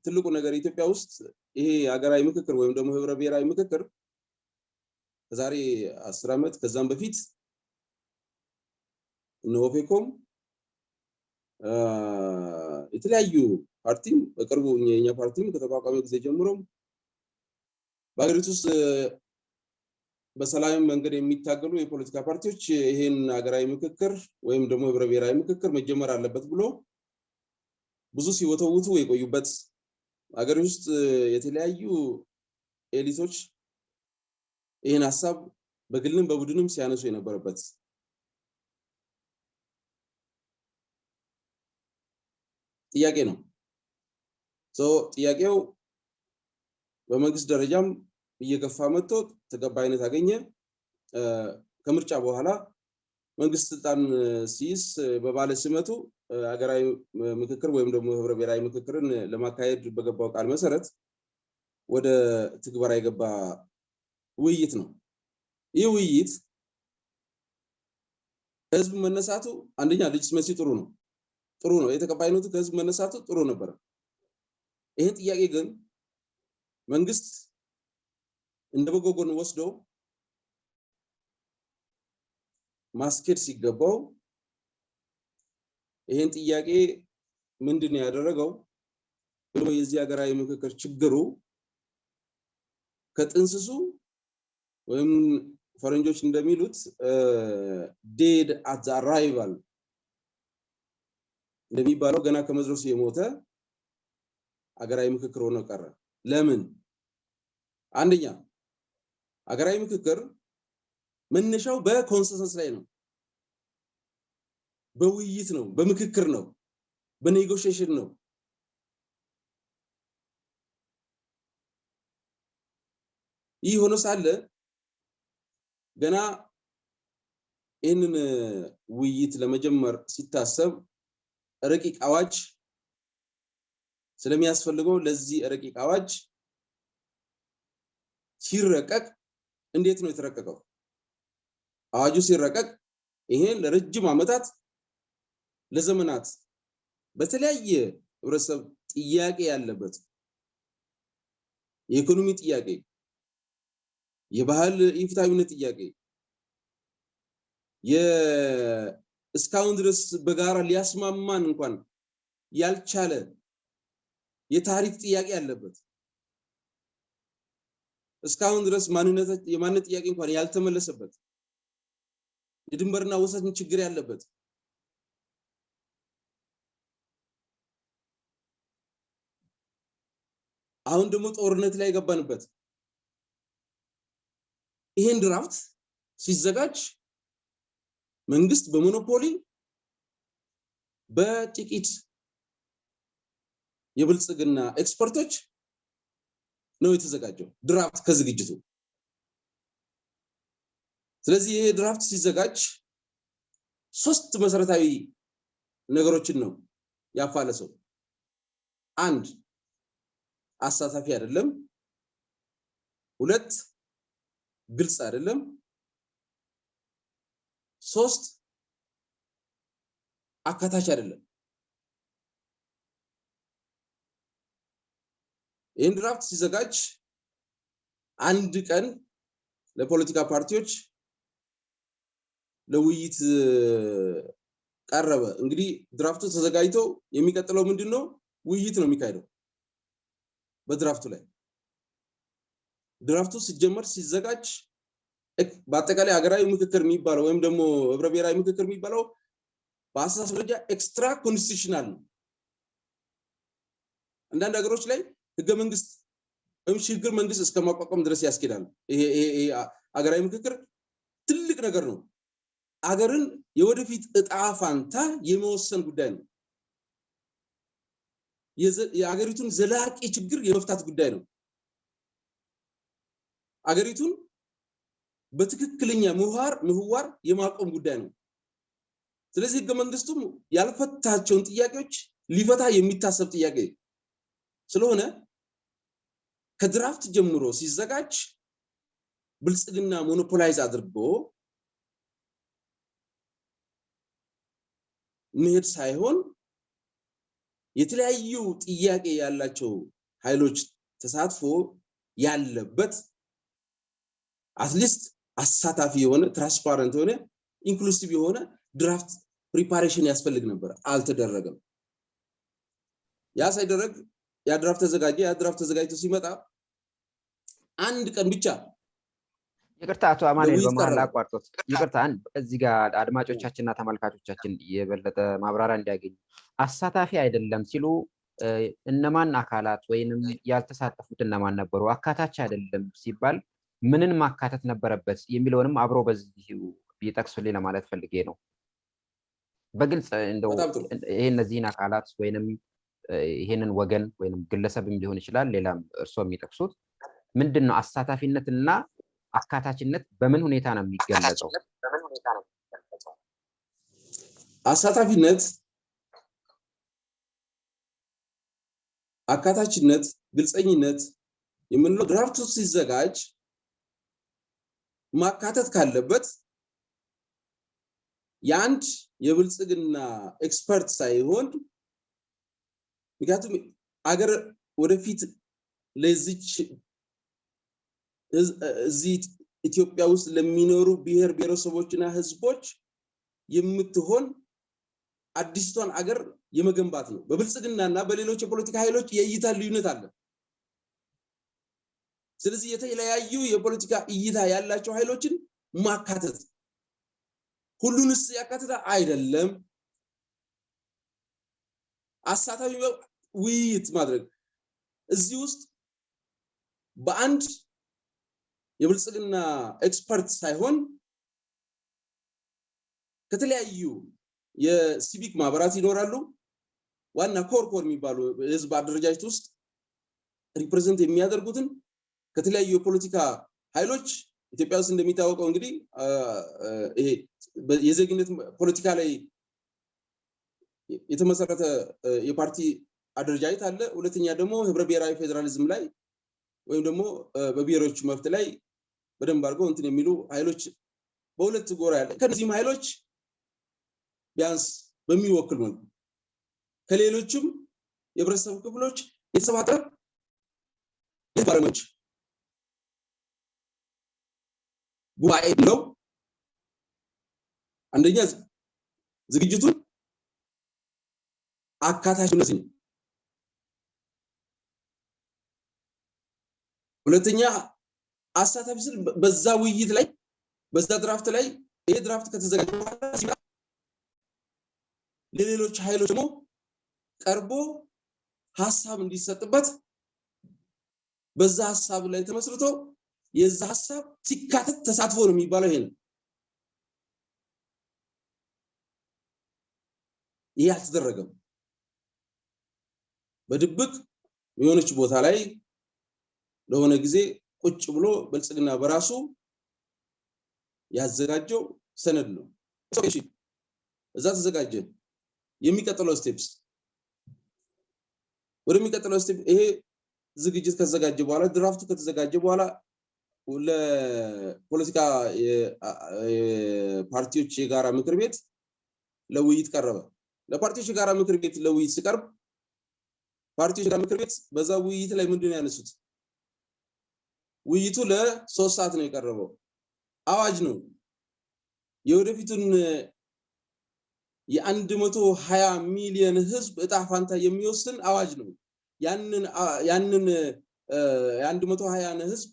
ትልቁ ነገር ኢትዮጵያ ውስጥ ይሄ ሀገራዊ ምክክር ወይም ደግሞ ህብረ ብሔራዊ ምክክር ከዛሬ 10 ዓመት ከዛም በፊት ኦፌኮም የተለያዩ ፓርቲም በቅርቡ የኛ ፓርቲም ከተቋቋመ ጊዜ ጀምሮ በአገሪቱ ውስጥ በሰላም መንገድ የሚታገሉ የፖለቲካ ፓርቲዎች ይሄን ሀገራዊ ምክክር ወይም ደግሞ ህብረ ብሔራዊ ምክክር መጀመር አለበት ብሎ ብዙ ሲወተውቱ የቆዩበት ሀገር ውስጥ የተለያዩ ኤሊቶች ይሄን ሐሳብ በግልም በቡድንም ሲያነሱ የነበረበት ጥያቄ ነው። ጥያቄው በመንግስት ደረጃም እየገፋ መጥቶ ተቀባይነት አገኘ። ከምርጫ በኋላ መንግስት ስልጣን ሲይዝ በባለ ሲመቱ ሀገራዊ ምክክር ወይም ደግሞ ህብረ ብሔራዊ ምክክርን ለማካሄድ በገባው ቃል መሰረት ወደ ትግበራ የገባ ውይይት ነው። ይህ ውይይት ህዝብ መነሳቱ አንደኛ ሌጂቲመሲ ጥሩ ነው የተቀባይነቱ ከህዝብ መነሳቱ ጥሩ ነበር። ይሄን ጥያቄ ግን መንግስት እንደበጎ ጎን ወስዶ ማስኬድ ሲገባው ይሄን ጥያቄ ምንድነው ያደረገው? የዚህ ሀገራዊ ምክክር ችግሩ ከጥንስሱ ወይም ፈረንጆች እንደሚሉት ዴድ አት አራይቫል እንደሚባለው ገና ከመድረሱ የሞተ ሀገራዊ ምክክር ሆኖ ቀረ። ለምን? አንደኛ ሀገራዊ ምክክር መነሻው በኮንሰንሰስ ላይ ነው፣ በውይይት ነው፣ በምክክር ነው፣ በኔጎሽዬሽን ነው። ይህ ሆኖ ሳለ ገና ይህንን ውይይት ለመጀመር ሲታሰብ ረቂቅ አዋጅ ስለሚያስፈልገው ለዚህ ረቂቅ አዋጅ ሲረቀቅ እንዴት ነው የተረቀቀው? አዋጁ ሲረቀቅ ይሄን ለረጅም ዓመታት ለዘመናት በተለያየ ህብረተሰብ ጥያቄ ያለበት የኢኮኖሚ ጥያቄ፣ የባህል ኢፍትሐዊነት ጥያቄ፣ እስካሁን ድረስ በጋራ ሊያስማማን እንኳን ያልቻለ የታሪክ ጥያቄ ያለበት፣ እስካሁን ድረስ የማንነት ጥያቄ እንኳን ያልተመለሰበት፣ የድንበርና ወሰን ችግር ያለበት፣ አሁን ደግሞ ጦርነት ላይ ገባንበት። ይሄን ድራፍት ሲዘጋጅ መንግስት በሞኖፖሊ በጥቂት የብልጽግና ኤክስፐርቶች ነው የተዘጋጀው ድራፍት ከዝግጅቱ። ስለዚህ ይሄ ድራፍት ሲዘጋጅ ሶስት መሰረታዊ ነገሮችን ነው ያፋለሰው። አንድ አሳታፊ አይደለም፣ ሁለት ግልጽ አይደለም፣ ሶስት አካታች አይደለም። ይህን ድራፍት ሲዘጋጅ አንድ ቀን ለፖለቲካ ፓርቲዎች ለውይይት ቀረበ። እንግዲህ ድራፍቱ ተዘጋጅቶ የሚቀጥለው ምንድነው? ውይይት ነው የሚካሄደው በድራፍቱ ላይ። ድራፍቱ ሲጀመር ሲዘጋጅ በአጠቃላይ ሀገራዊ ምክክር የሚባለው ወይም ደግሞ ህብረ ብሔራዊ ምክክር የሚባለው በአስተሳሰብ ደረጃ ኤክስትራ ኮንስቲቱሽናል ነው። አንዳንድ ሀገሮች ላይ ህገ መንግስት ወይም ሽግግር መንግስት እስከማቋቋም ድረስ ያስኬዳል። ይሄ ሀገራዊ ምክክር ትልቅ ነገር ነው። አገርን የወደፊት እጣ ፋንታ የመወሰን ጉዳይ ነው። የአገሪቱን ዘላቂ ችግር የመፍታት ጉዳይ ነው። አገሪቱን በትክክለኛ ምህዋር የማቆም ጉዳይ ነው። ስለዚህ ህገ መንግስቱም ያልፈታቸውን ጥያቄዎች ሊፈታ የሚታሰብ ጥያቄ ስለሆነ ከድራፍት ጀምሮ ሲዘጋጅ ብልጽግና ሞኖፖላይዝ አድርጎ መሄድ ሳይሆን የተለያዩ ጥያቄ ያላቸው ኃይሎች ተሳትፎ ያለበት አትሊስት አሳታፊ የሆነ ትራንስፓረንት የሆነ ኢንክሉሲቭ የሆነ ድራፍት ፕሪፓሬሽን ያስፈልግ ነበር። አልተደረገም። ያ ሳይደረግ ያ ድራፍት ተዘጋጅቶ ሲመጣ አንድ ቀን ብቻ ይቅርታ አቶ አማኑኤል በመሃል አቋርጦት ይቅርታ እዚህ ጋር አድማጮቻችንና ተመልካቾቻችን የበለጠ ማብራሪያ እንዲያገኙ አሳታፊ አይደለም ሲሉ እነማን አካላት ወይንም ያልተሳተፉት እነማን ነበሩ አካታች አይደለም ሲባል ምንን ማካተት ነበረበት የሚለውንም አብሮ በዚህ ቢጠቅሱልኝ ለማለት ፈልጌ ነው በግልጽ እንደው ይሄ እነዚህን አካላት ወይንም ይሄንን ወገን ወይንም ግለሰብም ሊሆን ይችላል ሌላም እርሶ የሚጠቅሱት ምንድነው አሳታፊነትና አካታችነት በምን ሁኔታ ነው የሚገለጸው አሳታፊነት አካታችነት ግልጸኝነት የምንለው ድራፍቱ ሲዘጋጅ ማካተት ካለበት ያንድ የብልጽግና ኤክስፐርት ሳይሆን ምክንያቱም አገር ወደፊት ለዚች እዚህ ኢትዮጵያ ውስጥ ለሚኖሩ ብሔር ብሔረሰቦችና ህዝቦች የምትሆን አዲስቷን አገር የመገንባት ነው በብልጽግናና በሌሎች የፖለቲካ ኃይሎች የእይታ ልዩነት አለ ስለዚህ የተለያዩ የፖለቲካ እይታ ያላቸው ኃይሎችን ማካተት ሁሉንስ ያካተተ አይደለም አሳታፊ ውይይት ማድረግ እዚህ ውስጥ በአንድ የብልጽግና ኤክስፐርት ሳይሆን ከተለያዩ የሲቪክ ማህበራት ይኖራሉ ዋና ኮር የሚባሉ ህዝብ አደረጃጀት ውስጥ ሪፕሬዘንት የሚያደርጉትን ከተለያዩ የፖለቲካ ኃይሎች ኢትዮጵያ ውስጥ እንደሚታወቀው እንግዲህ ይሄ የዜግነት ፖለቲካ ላይ የተመሰረተ የፓርቲ አደረጃጀት አለ ሁለተኛ ደግሞ ህብረ ብሔራዊ ፌደራሊዝም ላይ ወይም ደግሞ በብሔሮች መብት ላይ በደንብ አድርገው እንትን የሚሉ ኃይሎች በሁለት ጎራ ያለ ከነዚህም ኃይሎች ቢያንስ በሚወክል መልኩ ከሌሎችም የህብረተሰብ ክፍሎች የተሰባጠረ ባለሙያዎች ጉባኤ ነው አንደኛ ዝግጅቱን አካታችነት ነው ሁለተኛ አሳታፊ ስል በዛ ውይይት ላይ በዛ ድራፍት ላይ ይሄ ድራፍት ከተዘጋጀ በኋላ ለሌሎች ኃይሎች ደግሞ ቀርቦ ሐሳብ እንዲሰጥበት በዛ ሐሳብ ላይ ተመስርቶ የዛ ሐሳብ ሲካተት ተሳትፎ ነው የሚባለው ይሄ ነው ይሄ አልተደረገም በድብቅ የሆነች ቦታ ላይ ለሆነ ጊዜ ቁጭ ብሎ ብልጽግና በራሱ ያዘጋጀው ሰነድ ነው እሺ እዛ ተዘጋጀ የሚቀጥለው ስቴፕስ ወደሚቀጥለው ስቴፕ ይሄ ዝግጅት ከተዘጋጀ በኋላ ድራፍቱ ከተዘጋጀ በኋላ ለፖለቲካ ፓርቲዎች የጋራ ምክር ቤት ለውይይት ቀረበ ለፓርቲዎች የጋራ ምክር ቤት ለውይይት ሲቀርብ ፓርቲዎች የጋራ ምክር ቤት በዛ ውይይት ላይ ምንድነው ያነሱት ውይይቱ ለ3 ሰዓት ነው የቀረበው አዋጅ ነው የወደፊቱን የ120 ሚሊዮን ህዝብ እጣ ፋንታ የሚወስን አዋጅ ነው ያንን የ120 ህዝብ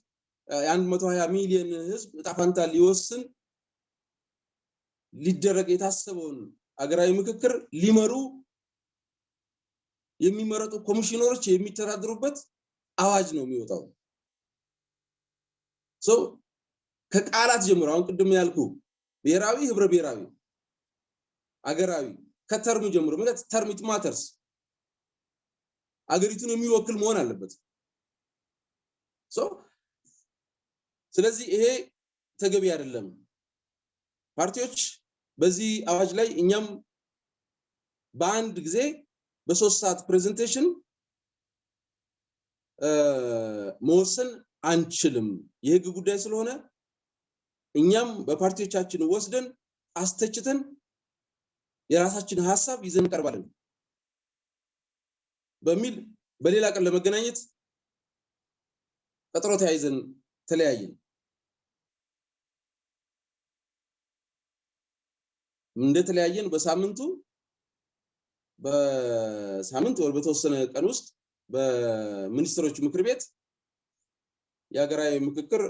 የ120 ሚሊዮን ህዝብ እጣ ፋንታ ሊወስን ሊደረግ የታሰበውን አገራዊ ምክክር ሊመሩ የሚመረጡ ኮሚሽነሮች የሚተዳደሩበት አዋጅ ነው የሚወጣው ከቃላት ጀምሮ አሁን ቅድም ያልኩ ብሔራዊ ህብረ ብሔራዊ አገራዊ ከተርሙ ጀምሮ ማለት ተርሚት ማተርስ አገሪቱን የሚወክል መሆን አለበት ስለዚህ ይሄ ተገቢ አይደለም ፓርቲዎች በዚህ አዋጅ ላይ እኛም በአንድ ጊዜ በ3 ሰዓት ፕሬዘንቴሽን መወሰን አንችልም የህግ ጉዳይ ስለሆነ እኛም በፓርቲዎቻችን ወስደን አስተችተን የራሳችን ሐሳብ ይዘን ቀርባለን በሚል በሌላ ቀን ለመገናኘት ቀጠሮ ተያይዘን ተለያየን እንደተለያየን በሳምንቱ በሳምንት ወር በተወሰነ ቀን ውስጥ በሚኒስትሮች ምክር ቤት የሀገራዊ ምክክር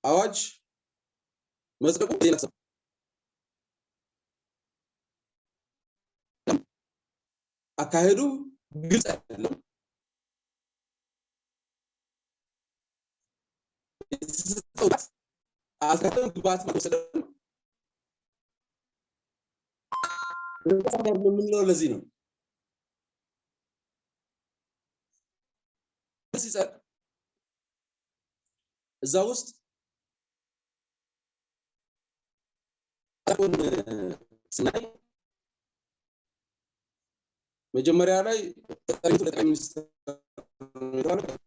አዋጅ መጽደቁ አካሄዱ ግልጽ አይደለም። አልካተም ግባት መወሰደ ምንለው ለዚህ ነው እዛ ውስጥ ስናይ መጀመሪያ ላይ ጠቅላይ ሚኒስትር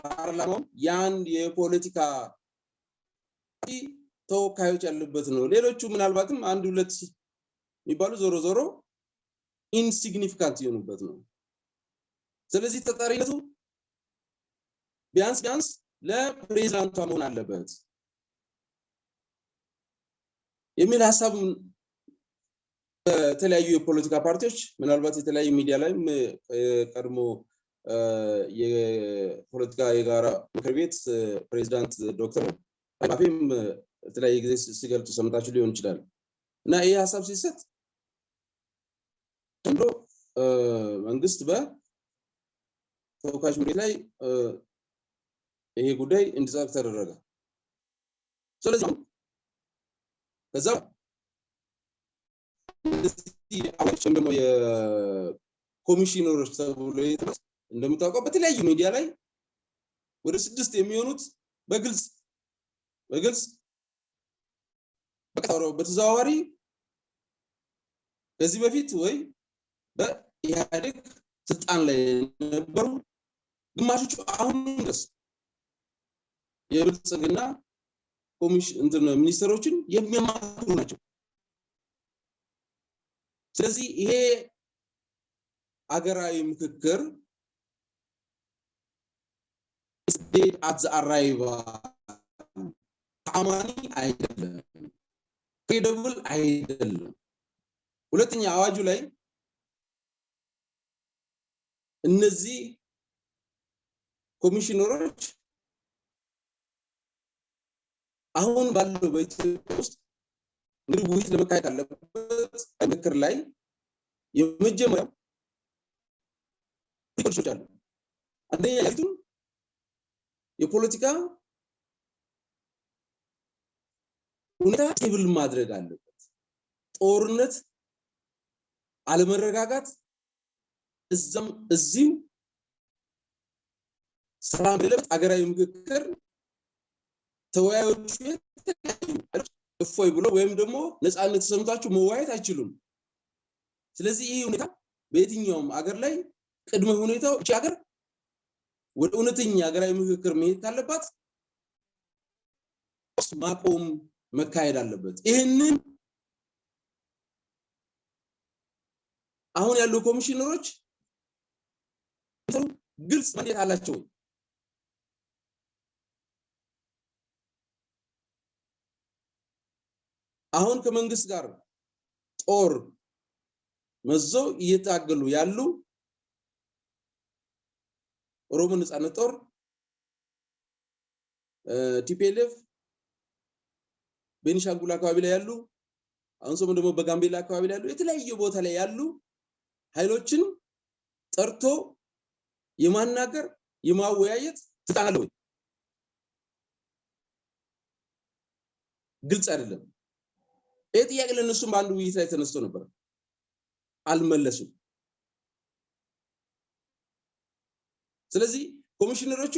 ፓርላማው የአንድ የፖለቲካ ተወካዮች ያሉበት ነው። ሌሎቹ ምናልባትም አንድ ሁለት የሚባሉ ዞሮ ዞሮ ኢንሲግኒፊካንት የሆኑበት ነው። ስለዚህ ተጠሪነቱ ቢያንስ ለፕሬዝዳንቷ መሆን አለበት የሚል ሐሳብ በተለያዩ የፖለቲካ ፓርቲዎች ምናልባት የተለያዩ ሚዲያ ላይም ቀድሞ የፖለቲካ የጋራ ምክር ቤት ፕሬዝዳንት ዶክተር አባፊም የተለያየ ጊዜ ሲገልጹ ሰምታችሁ ሊሆን ይችላል እና ይሄ ሐሳብ ሲሰጥ እንዶ መንግስት በተወካዮች ምክር ቤት ላይ ይሄ ጉዳይ እንዲጸድቅ ተደረገ። ስለዚህ ከዛ አሁን ደግሞ የኮሚሽነሮች ተብሎ እንደምታውቀው በተለያዩ ሚዲያ ላይ ወደ 6 የሚሆኑት በግልጽ በተዘዋዋሪ ከዚህ በፊት ወይ በኢህአዴግ ስልጣን ላይ ነበሩ፣ ግማሾቹ አሁን ድረስ የብልጽግና ኮሚሽን ሚኒስትሮችን የሚያማክሩ ናቸው። ስለዚህ ይሄ አገራዊ ምክክር ስቴት አት ዘ አራይቫል ታማኒ አይደለም፣ ክሬዲብል አይደለም። ሁለተኛ አዋጁ ላይ እነዚህ ኮሚሽነሮች አሁን ባለው በኢትዮጵያ ውስጥ እንግዲህ ውይይት ለመካሄድ አለበት ምክክር ላይ የመጀመሪያው ሪፖርቶች አሉ። አንደኛ ያሉት የፖለቲካ ሁኔታ ስቴብል ማድረግ አለበት። ጦርነት፣ አለመረጋጋት እዚህም ሰላም የሌለበት አገራዊ ምክክር ተወያዮቹ እፎይ ብሎ ወይም ደግሞ ነፃነት ተሰምቷቸው መወያየት አይችሉም። ስለዚህ ይሄ ሁኔታ በየትኛውም አገር ላይ ቅድመ ሁኔታው እቺ አገር ወደ እውነተኛ አገራዊ ምክክር መሄድ ካለባት ማቆም መካሄድ አለበት። ይሄንን አሁን ያሉ ኮሚሽነሮች ግልጽ ማንዴት አላቸው። አሁን ከመንግስት ጋር ጦር መዘው እየታገሉ ያሉ ኦሮሞ ነጻነት ጦር፣ ቲፒኤልኤፍ ቤኒሻንጉል አካባቢ ላይ ያሉ፣ አሁን ሰሞኑን ደግሞ በጋምቤላ አካባቢ ላይ ያሉ የተለያየ ቦታ ላይ ያሉ ኃይሎችን ጠርቶ የማናገር የማወያየት ስልጣን አለው። ግልጽ አይደለም። ይሄ ጥያቄ ለነሱም በአንዱ ውይይት ላይ ተነስቶ ነበር፣ አልመለሱም። ስለዚህ ኮሚሽነሮቹ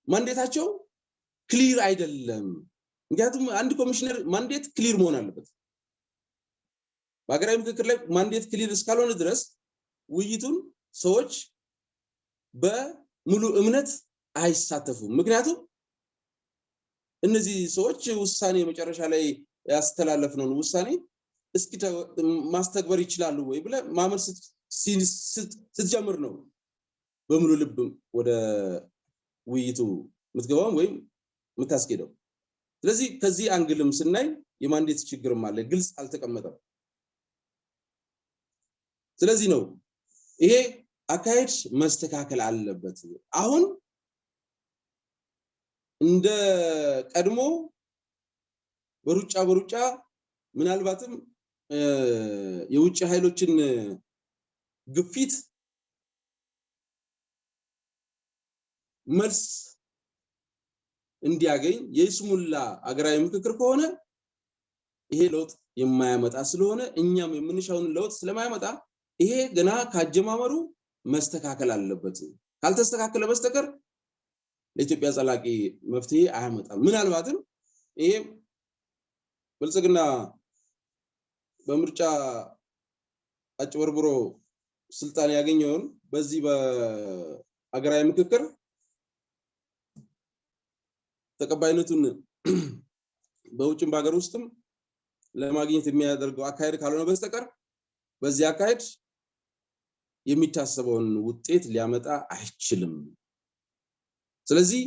ማንዴታቸው ክሊር አይደለም። ምክንያቱም አንድ ኮሚሽነር ማንዴት ክሊር መሆን አለበት። በሀገራዊ ምክክር ላይ ማንዴት ክሊር እስካልሆነ ድረስ ውይይቱን ሰዎች በሙሉ እምነት አይሳተፉም። ምክንያቱም እነዚህ ሰዎች ውሳኔ መጨረሻ ላይ ያስተላለፍነውን ውሳኔ እስኪ ማስተግበር ይችላሉ ወይ ብለ ማመን ስትጀምር ነው በሙሉ ልብ ወደ ውይይቱ ምትገባው ወይም ምታስኬደው። ስለዚህ ከዚህ አንግልም ስናይ የማንዴት ችግርም አለ፣ ግልጽ አልተቀመጠም። ስለዚህ ነው ይሄ አካሄድ መስተካከል አለበት። አሁን እንደ ቀድሞ በሩጫ ምናልባትም የውጭ ኃይሎችን ግፊት መልስ እንዲያገኝ የይስሙላ አገራዊ ምክክር ከሆነ ይሄ ለውጥ የማያመጣ ስለሆነ እኛም የምንሻውን ለውጥ ስለማያመጣ ይሄ ገና ካጀማመሩ መስተካከል አለበት። ካልተስተካከለ በስተቀር ለኢትዮጵያ ዘላቂ መፍትሄ አያመጣም። ምናልባትም ይሄ ብልጽግና በምርጫ አጭበርብሮ ስልጣን ያገኘውን በዚህ በአገራዊ ምክክር ተቀባይነቱን በውጭም በአገር ውስጥም ለማግኘት የሚያደርገው አካሄድ ካልሆነ በስተቀር በዚህ አካሄድ የሚታሰበውን ውጤት ሊያመጣ አይችልም። ስለዚህ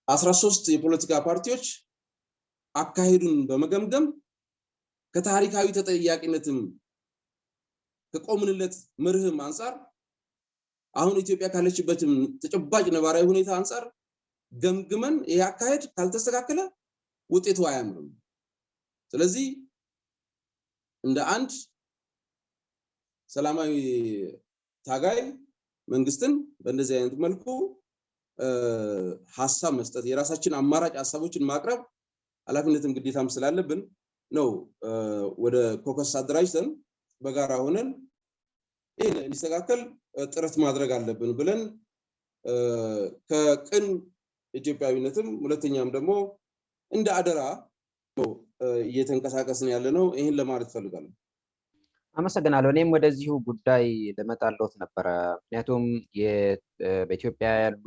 13 የፖለቲካ ፓርቲዎች አካሄዱን በመገምገም ከታሪካዊ ተጠያቂነትም ከቆምንለት መርህም አንፃር አሁን ኢትዮጵያ ካለችበትም ተጨባጭ ነባራዊ ሁኔታ አንፃር ገምግመን ይሄ አካሄድ ካልተስተካከለ ውጤቱ አያምርም። ስለዚህ እንደ አንድ ሰላማዊ ታጋይ መንግስትን በእንደዚህ አይነት መልኩ ሐሳብ መስጠት የራሳችን አማራጭ ሐሳቦችን ማቅረብ ኃላፊነትም ግዴታም ስላለብን ነው ወደ ኮከስ አደራጅተን በጋራ ሆነን ይሄ እንዲስተካከል ጥረት ማድረግ አለብን ብለን ከቅን ኢትዮጵያዊነትም ሁለተኛም ደግሞ እንደ አደራ እየተንቀሳቀስን ያለ ነው። ይሄን ለማለት ፈልጋለሁ። አመሰግናለሁ። እኔም ወደዚሁ ጉዳይ ለመጣለውት ነበረ። ምክንያቱም በኢትዮጵያ ያሉ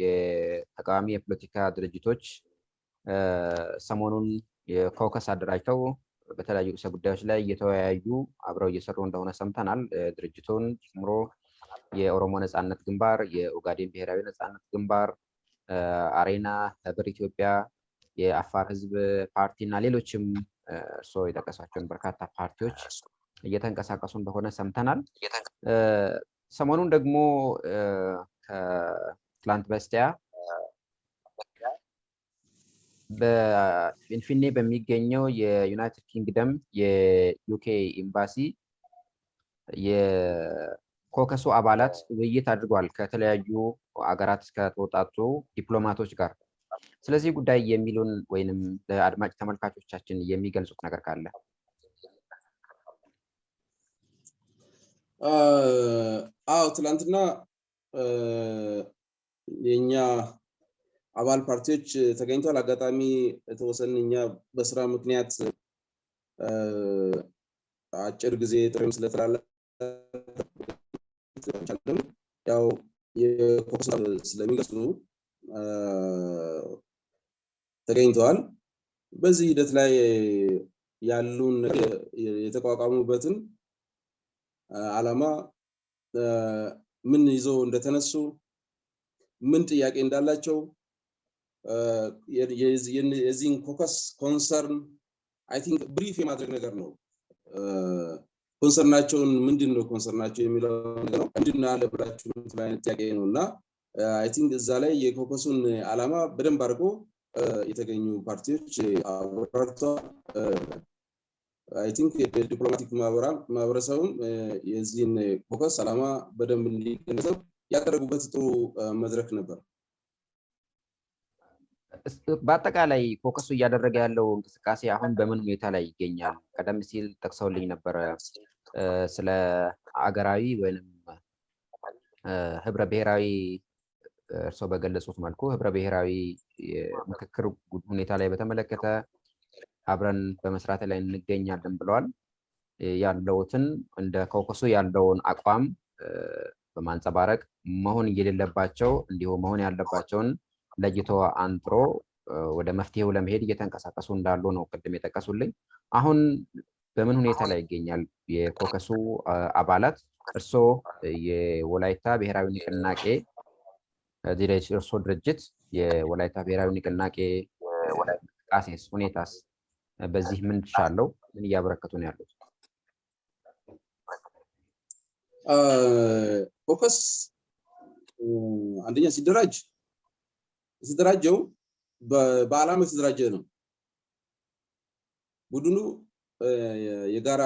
የተቃዋሚ የፖለቲካ ድርጅቶች ሰሞኑን የኮከስ አደራጅተው በተለያዩ ርዕሰ ጉዳዮች ላይ እየተወያዩ አብረው እየሰሩ እንደሆነ ሰምተናል። ድርጅቱን ጨምሮ የኦሮሞ ነጻነት ግንባር፣ የኦጋዴን ብሔራዊ ነጻነት ግንባር፣ አሬና፣ ህብር ኢትዮጵያ፣ የአፋር ህዝብ ፓርቲ እና ሌሎችም እርስዎ የጠቀሷቸውን በርካታ ፓርቲዎች እየተንቀሳቀሱ እንደሆነ ሰምተናል። ሰሞኑን ደግሞ ከትላንት በስቲያ በፊንፊኔ በሚገኘው የዩናይትድ ኪንግደም የዩኬ ኤምባሲ የኮከሱ አባላት ውይይት አድርጓል ከተለያዩ አገራት ከተወጣጡ ዲፕሎማቶች ጋር። ስለዚህ ጉዳይ የሚሉን ወይንም ለአድማጭ ተመልካቾቻችን የሚገልጹት ነገር ካለ? አዎ፣ ትላንትና የኛ አባል ፓርቲዎች ተገኝቷል። አጋጣሚ የተወሰነ እኛ በስራ ምክንያት አጭር ጊዜ ጥሬም ስለተላለፈ ያው የኮከስ ስለሚገልጹ ተገኝተዋል። በዚህ ሂደት ላይ ያሉን የተቋቋሙበትን ዓላማ ምን ይዘው እንደተነሱ ምን ጥያቄ እንዳላቸው የዚህን ኮከስ ኮንሰርን አይ ቲንክ ብሪፍ የማድረግ ነገር ነው። ኮንሰርናቸውን ምንድነው ኮንሰርናቸው የሚለው ነገር ነው። ምንድነው ያለ ብላችሁ አይነት ጥያቄ ነው እና አይ ቲንክ እዛ ላይ የኮከሱን ዓላማ በደንብ አድርጎ የተገኙ ፓርቲዎች አብራርተዋል። አይ ቲንክ የዲፕሎማቲክ ማህበረሰቡም የዚህን ኮከስ ዓላማ በደንብ እንዲገነዘብ ያደረጉበት ጥሩ መድረክ ነበር። በአጠቃላይ ኮከሱ እያደረገ ያለው እንቅስቃሴ አሁን በምን ሁኔታ ላይ ይገኛል? ቀደም ሲል ጠቅሰውልኝ ነበረ ስለ አገራዊ ወይንም ህብረ ብሔራዊ እርስዎ በገለጹት መልኩ ህብረ ብሔራዊ ምክክር ሁኔታ ላይ በተመለከተ አብረን በመስራት ላይ እንገኛለን ብለዋል። ያለውትን እንደ ኮከሱ ያለውን አቋም በማንጸባረቅ መሆን የሌለባቸው እንዲሁ መሆን ያለባቸውን ለይቶ አንጥሮ ወደ መፍትሄው ለመሄድ እየተንቀሳቀሱ እንዳሉ ነው ቅድም የጠቀሱልኝ። አሁን በምን ሁኔታ ላይ ይገኛል የኮከሱ አባላት? እርስዎ የወላይታ ብሔራዊ ንቅናቄ እርስዎ ድርጅት የወላይታ ብሔራዊ ንቅናቄ እንቅስቃሴስ ሁኔታስ በዚህ ምን ድርሻ አለው? ምን እያበረከቱ ነው ያሉት? ኮከስ አንደኛ ሲደራጀው በዓላማ የተደራጀ ነው። ቡድኑ የጋራ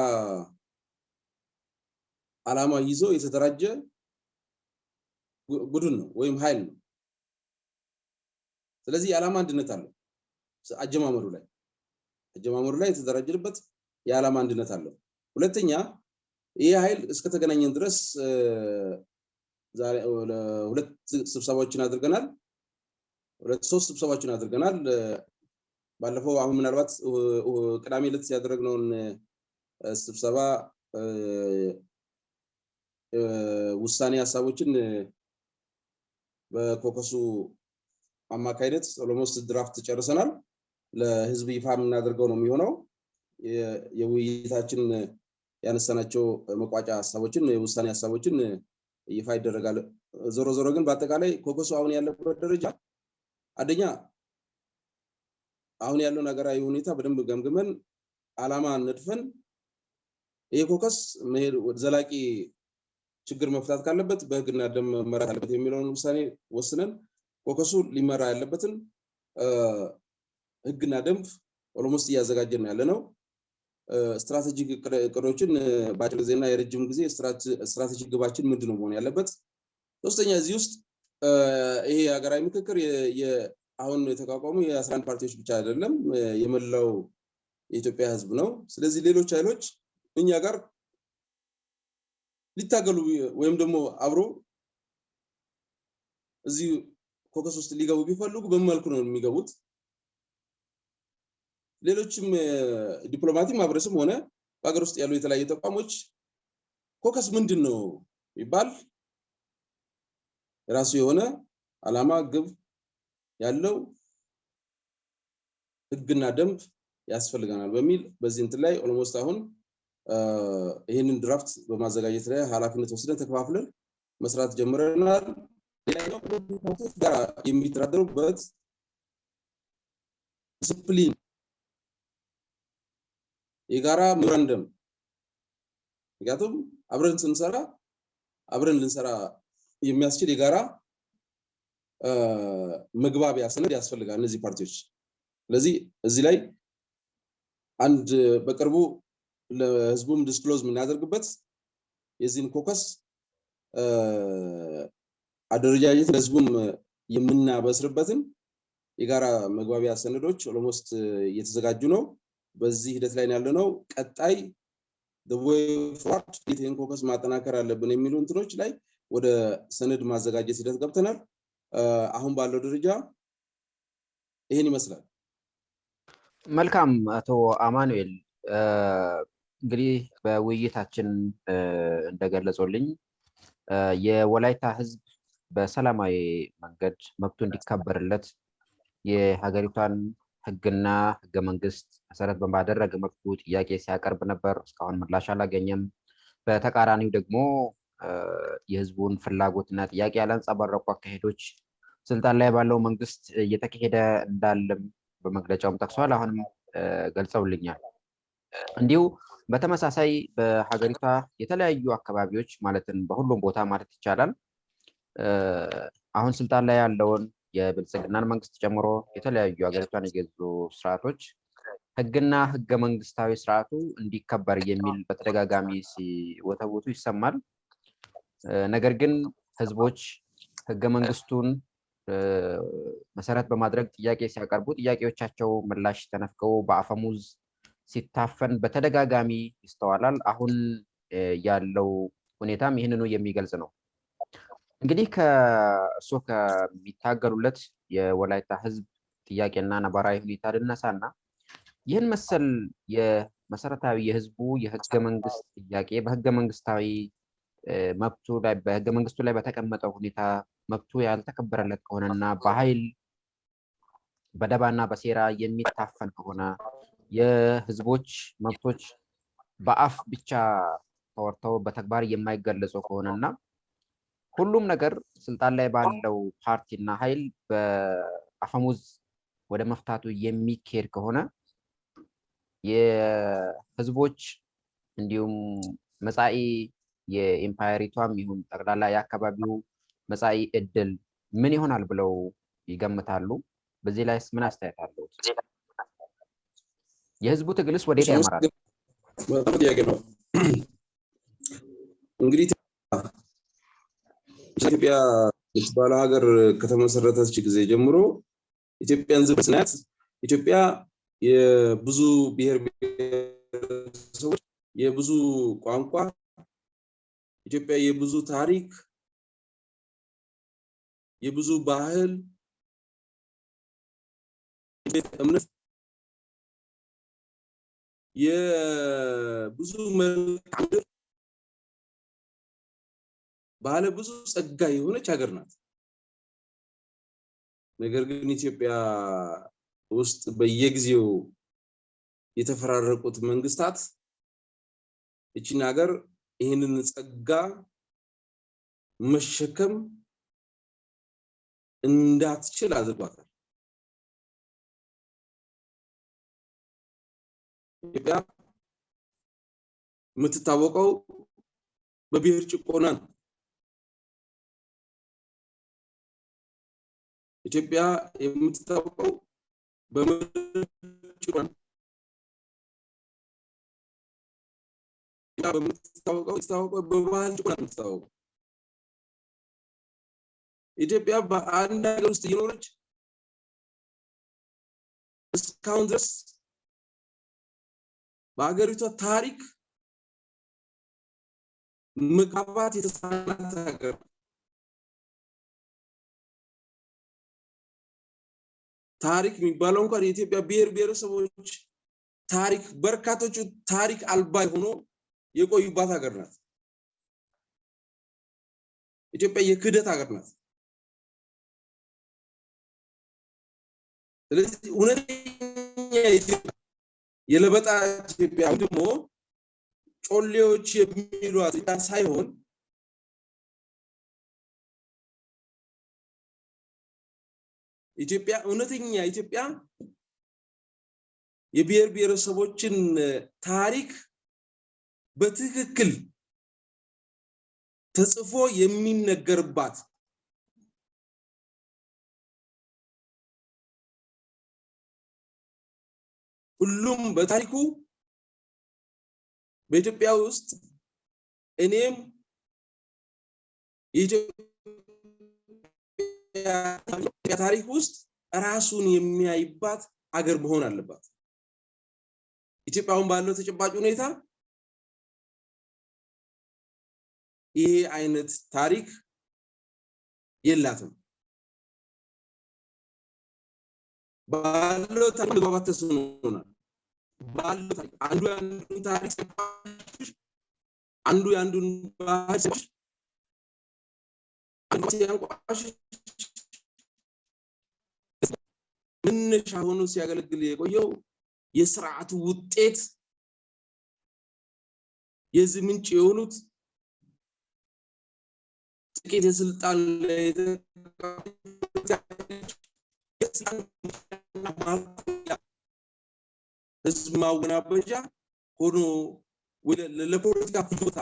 ዓላማ ይዞ የተደራጀ ቡድን ነው ወይም ኃይል ነው። ስለዚህ የዓላማ አንድነት አለው። አጀማመሩ ላይ የተደራጀበት የዓላማ አንድነት አለው። ሁለተኛ ይሄ ኃይል እስከተገናኘን ድረስ ዛሬ ሁለት ስብሰባዎችን አድርገናል። ሶስት ስብሰባዎችን አድርገናል። ባለፈው አሁን ምናልባት ቅዳሜ ዕለት ያደረግነውን ስብሰባ ውሳኔ ሀሳቦችን በኮከሱ አማካይነት ኦልሞስት ድራፍት ጨርሰናል። ለህዝብ ይፋ የምናደርገው ነው የሚሆነው። የውይይታችን ያነሳናቸው መቋጫ ሀሳቦችን የውሳኔ ሀሳቦችን ይፋ ይደረጋል። ዞሮ ዞሮ ግን በአጠቃላይ ኮከሱ አሁን ያለበት ደረጃ አንደኛ አሁን ያለው ሀገራዊ ሁኔታ በደንብ ገምግመን ዓላማ ነድፈን ይሄ ኮከስ ዘላቂ ችግር መፍታት ካለበት በህግና ደንብ መመራት አለበት የሚለውን ውሳኔ ወስነን ኮከሱ ሊመራ ያለበትን ህግና ደንብ ኦልሞስት እያዘጋጀን ያለነው። ስትራቴጂክ እቅዶችን በአጭር ጊዜና የረጅም ጊዜ ስትራቴጂክ ግባችን ምንድነው መሆን ያለበት። ሶስተኛ እዚህ ውስጥ ይሄ ሀገራዊ ምክክር አሁን የተቋቋሙ የ11 ፓርቲዎች ብቻ አይደለም፣ የመላው የኢትዮጵያ ህዝብ ነው። ስለዚህ ሌሎች ኃይሎች እኛ ጋር ሊታገሉ ወይም ደግሞ አብሮ እዚህ ኮከስ ውስጥ ሊገቡ ቢፈልጉ በመልኩ ነው የሚገቡት። ሌሎችም ዲፕሎማቲክ ማህበረሰብ ሆነ በአገር ውስጥ ያሉ የተለያዩ ተቋሞች ኮከስ ምንድነው ይባል የራሱ የሆነ ዓላማ ግብ ያለው ህግና ደንብ ያስፈልጋናል በሚል በዚህ እንትን ላይ ኦልሞስት አሁን ይሄንን ድራፍት በማዘጋጀት ላይ ኃላፊነት ወስደን ተከፋፍለን መስራት ጀምረናል። ሌላኛው ጋር የሚተዳደሩበት ዲስፕሊን የጋራ ሜሞራንደም፣ ምክንያቱም አብረን ልንሰራ የሚያስችል የጋራ መግባቢያ ሰነድ ያስፈልጋል እነዚህ ፓርቲዎች። ስለዚህ እዚህ ላይ አንድ በቅርቡ ለህዝቡም ዲስክሎዝ የምናደርግበት የዚህን ኮከስ አደረጃጀት ለህዝቡም የምናበስርበትን የጋራ መግባቢያ ሰነዶች ኦልሞስት እየተዘጋጁ ነው። በዚህ ሂደት ላይ ያለነው ቀጣይ the way forward ይህን ኮከስ ማጠናከር አለብን የሚሉ እንትኖች ላይ ወደ ሰነድ ማዘጋጀት ሂደት ገብተናል። አሁን ባለው ደረጃ ይሄን ይመስላል። መልካም አቶ አማኑኤል፣ እንግዲህ በውይይታችን እንደገለጹልኝ የወላይታ ህዝብ በሰላማዊ መንገድ መብቱ እንዲከበርለት የሀገሪቷን ህግና ህገ መንግስት መሰረት በማደረግ መልኩ ጥያቄ ሲያቀርብ ነበር። እስካሁን ምላሽ አላገኘም። በተቃራኒው ደግሞ የህዝቡን ፍላጎትና ጥያቄ ያላንጸባረቁ አካሄዶች ስልጣን ላይ ባለው መንግስት እየተካሄደ እንዳለም በመግለጫውም ጠቅሷል። አሁንም ገልጸውልኛል። እንዲሁ በተመሳሳይ በሀገሪቷ የተለያዩ አካባቢዎች ማለትም በሁሉም ቦታ ማለት ይቻላል አሁን ስልጣን ላይ ያለውን የብልጽግናን መንግስት ጨምሮ የተለያዩ ሀገሪቷን የገዙ ስርዓቶች ህግና ህገ መንግስታዊ ስርዓቱ እንዲከበር የሚል በተደጋጋሚ ሲወተውቱ ይሰማል። ነገር ግን ህዝቦች ህገ መንግስቱን መሰረት በማድረግ ጥያቄ ሲያቀርቡ ጥያቄዎቻቸው ምላሽ ተነፍገው በአፈሙዝ ሲታፈን በተደጋጋሚ ይስተዋላል። አሁን ያለው ሁኔታም ይህንኑ የሚገልጽ ነው። እንግዲህ ከእርሶ ከሚታገሉለት የወላይታ ህዝብ ጥያቄና ነባራዊ ሁኔታ ልነሳና ይህን መሰል የመሰረታዊ የህዝቡ የህገ መንግስት ጥያቄ በህገ መንግስታዊ መብቱ ላይ በህገ መንግስቱ ላይ በተቀመጠው ሁኔታ መብቱ ያልተከበረለት ከሆነና በኃይል በደባና በሴራ የሚታፈን ከሆነ የህዝቦች መብቶች በአፍ ብቻ ተወርተው በተግባር የማይገለጹ ከሆነና ሁሉም ነገር ስልጣን ላይ ባለው ፓርቲና ኃይል በአፈሙዝ ወደ መፍታቱ የሚካሄድ ከሆነ የህዝቦች እንዲሁም መጻኢ የኢምፓየሪቷም ይሁን ጠቅላላ የአካባቢው መጻኢ እድል ምን ይሆናል ብለው ይገምታሉ? በዚህ ላይስ ምን አስተያየት አለው? የህዝቡ ትግልስ ወዴት ያመራል? በጣም ጥያቄ ነው። እንግዲህ ኢትዮጵያ የምትባለው ሀገር ከተመሰረተች ጊዜ ጀምሮ ኢትዮጵያን ዝብስናት ኢትዮጵያ የብዙ ብሔር ብሔረሰቦች የብዙ ቋንቋ ኢትዮጵያ የብዙ ታሪክ የብዙ ባህል እምነት የብዙ መልክዓ ባለ ብዙ ጸጋ የሆነች ሀገር ናት። ነገር ግን ኢትዮጵያ ውስጥ በየጊዜው የተፈራረቁት መንግስታት እቺን ሀገር ይህንን ጸጋ መሸከም እንዳትችል አድርጓታል። ኢትዮጵያ የምትታወቀው በብሔር ጭቆና ነው። ኢትዮጵያ የምትታወቀው በምድር ጭቆና የምትታወቀው በባህል ጭቆና የምትታወቀው ኢትዮጵያ በአንድ ሀገር ውስጥ እየኖረች እስካሁን ድረስ በሀገሪቷ ታሪክ መግባባት የተሳናት ሀገር ታሪክ የሚባለው እንኳን የኢትዮጵያ ብሔር ብሔረሰቦች ታሪክ በርካቶቹ ታሪክ አልባ ሆኖ የቆዩባት ሀገር ናት። ኢትዮጵያ የክህደት ሀገር ናት። ስለዚህ እውነተኛ ኢትዮጵያ የለበጣ ኢትዮጵያ ደግሞ ጮሌዎች የሚሏት ሳይሆን ኢትዮጵያ እውነተኛ ኢትዮጵያ የብሔር ብሔረሰቦችን ታሪክ በትክክል ተጽፎ የሚነገርባት ሁሉም በታሪኩ በኢትዮጵያ ውስጥ እኔም የኢትዮጵያ ታሪክ ውስጥ ራሱን የሚያይባት አገር መሆን አለባት። ኢትዮጵያውን ባለው ተጨባጭ ሁኔታ ይሄ አይነት ታሪክ የላትም። ባለው ታሪክ መግባባት ተስኖናል። ባለው ታሪክ አንዱ ያንዱን ታሪክ አንዱ ያንዱን ባህል መነሻ ሆኖ ሲያገለግል የቆየው የስርዓቱ ውጤት የዚህ ምንጭ የሆኑት ጥቂት የስልጣን ህዝብ ማወናበጃ ሆኖ ለፖለቲካ ፍጆታ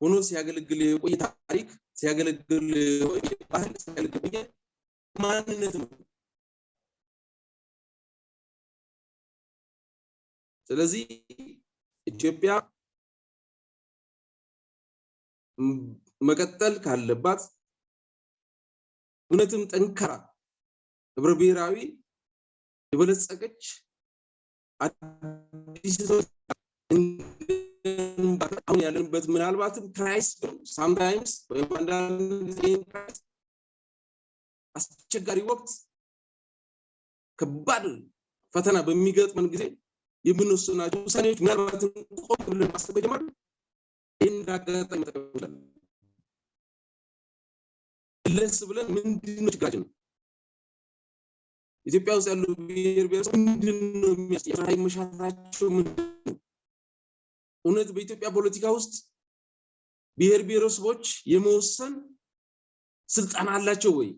ሆኖ ሲያገለግል የቆየ ታሪክ ሲያገለግል ባህል ሲያገለግል ማንነት ነው። ስለዚህ ኢትዮጵያ መቀጠል ካለባት እውነትም ጠንካራ ህብረ ብሔራዊ የበለጸገች አዲስ አሁን ያለንበት ምናልባትም ክራይስ ሳምታይምስ ወይም አንዳንድ አስቸጋሪ ወቅት ከባድ ፈተና በሚገጥመን ጊዜ የምንወስናቸው ውሳኔዎች ምናልባትም ቆም ብለን ማሰብ ጀመር እንዳጋጣሚ ተቀበለን ለስ ብለን ምንድነው ችግራችን ነው? ኢትዮጵያ ውስጥ ያሉ ብሔር ብሔረሰቦች ምንድነው የሚያስጨራይ መሻታቸው ምንድነው? እውነት በኢትዮጵያ ፖለቲካ ውስጥ ብሔር ብሔረሰቦች የመወሰን ስልጣን አላቸው ወይ?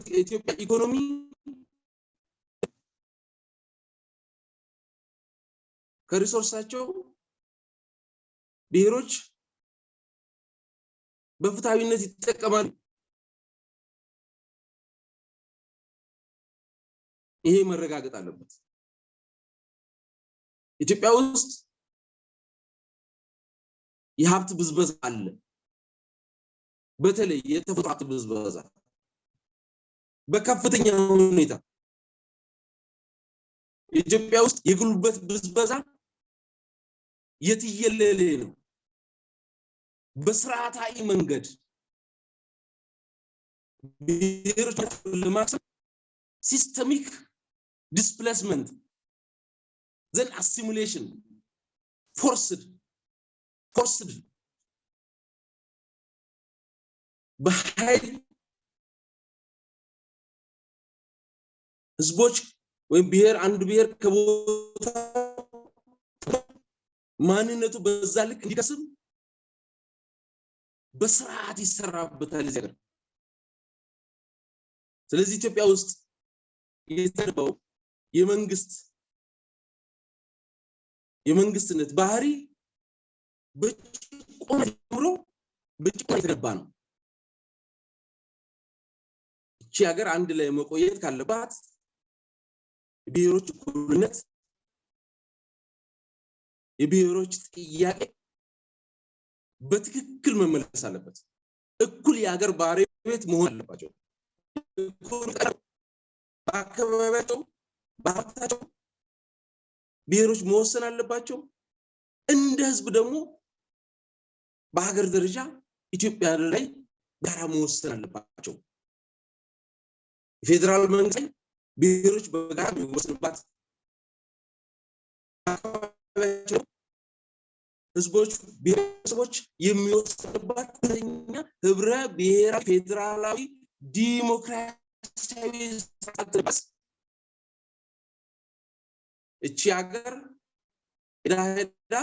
የኢትዮጵያ ኢኮኖሚ ከሪሶርሳቸው ብሔሮች በፍትሃዊነት ይጠቀማሉ። ይሄ መረጋገጥ አለበት። ኢትዮጵያ ውስጥ የሀብት ብዝበዛ አለ። በተለይ የተፈጥሮ ሀብት ብዝበዛ በከፍተኛ ሁኔታ ኢትዮጵያ ውስጥ የጉልበት ብዝበዛ የትየለሌ ነው። በስርዓታዊ መንገድ ብሔሮች ለማክሰም ሲስተሚክ ዲስፕሌስመንት then assimilation forced በኃይል ህዝቦች ወይም ብሔር አንድ ብሔር ከቦታ ማንነቱ በዛ ልክ እንዲከስም በስርዓት ይሰራበታል እዚህ ሀገር። ስለዚህ ኢትዮጵያ ውስጥ የተደረገው የመንግስትነት ባህሪ በጭቆና የተገባ ነው። እቺ ሀገር አንድ ላይ መቆየት ካለባት ብሔሮች እኩልነት የብሔሮች ጥያቄ በትክክል መመለስ አለበት። እኩል የሀገር ባለቤት መሆን አለባቸው። እኩል በአካባቢያቸው በሀብታቸው ብሔሮች መወሰን አለባቸው። እንደ ህዝብ ደግሞ በሀገር ደረጃ ኢትዮጵያ ላይ ጋራ መወሰን አለባቸው። ፌደራል መንግስት ብሔሮች በጋራ የሚወሰንባት ህዝቦች ብሔረሰቦች የሚወሰንባት ህብረ ብሔራዊ ፌደራላዊ ዲሞክራሲያዊ ስርዓት እቺ ሀገር ሄዳ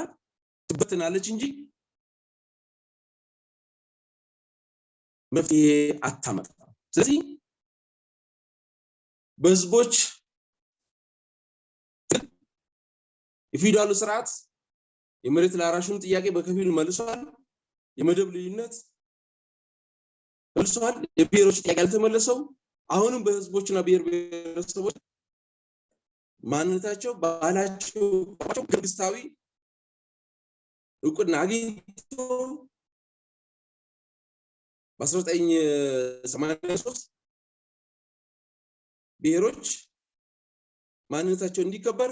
ትበትናለች እንጂ መፍትሄ አታመጣም። ስለዚህ በህዝቦች የፊውዳሉ ስርዓት የመሬት ላራሹን ጥያቄ በከፊል መልሷል። የመደብ ልዩነት መልሷል። የብሔሮች ጥያቄ አልተመለሰው። አሁንም በህዝቦችና ብሔረሰቦች ማንነታቸው ባህላቸው መንግስታዊ እውቅና አግኝቶ በ1983 ብሔሮች ማንነታቸው እንዲከበር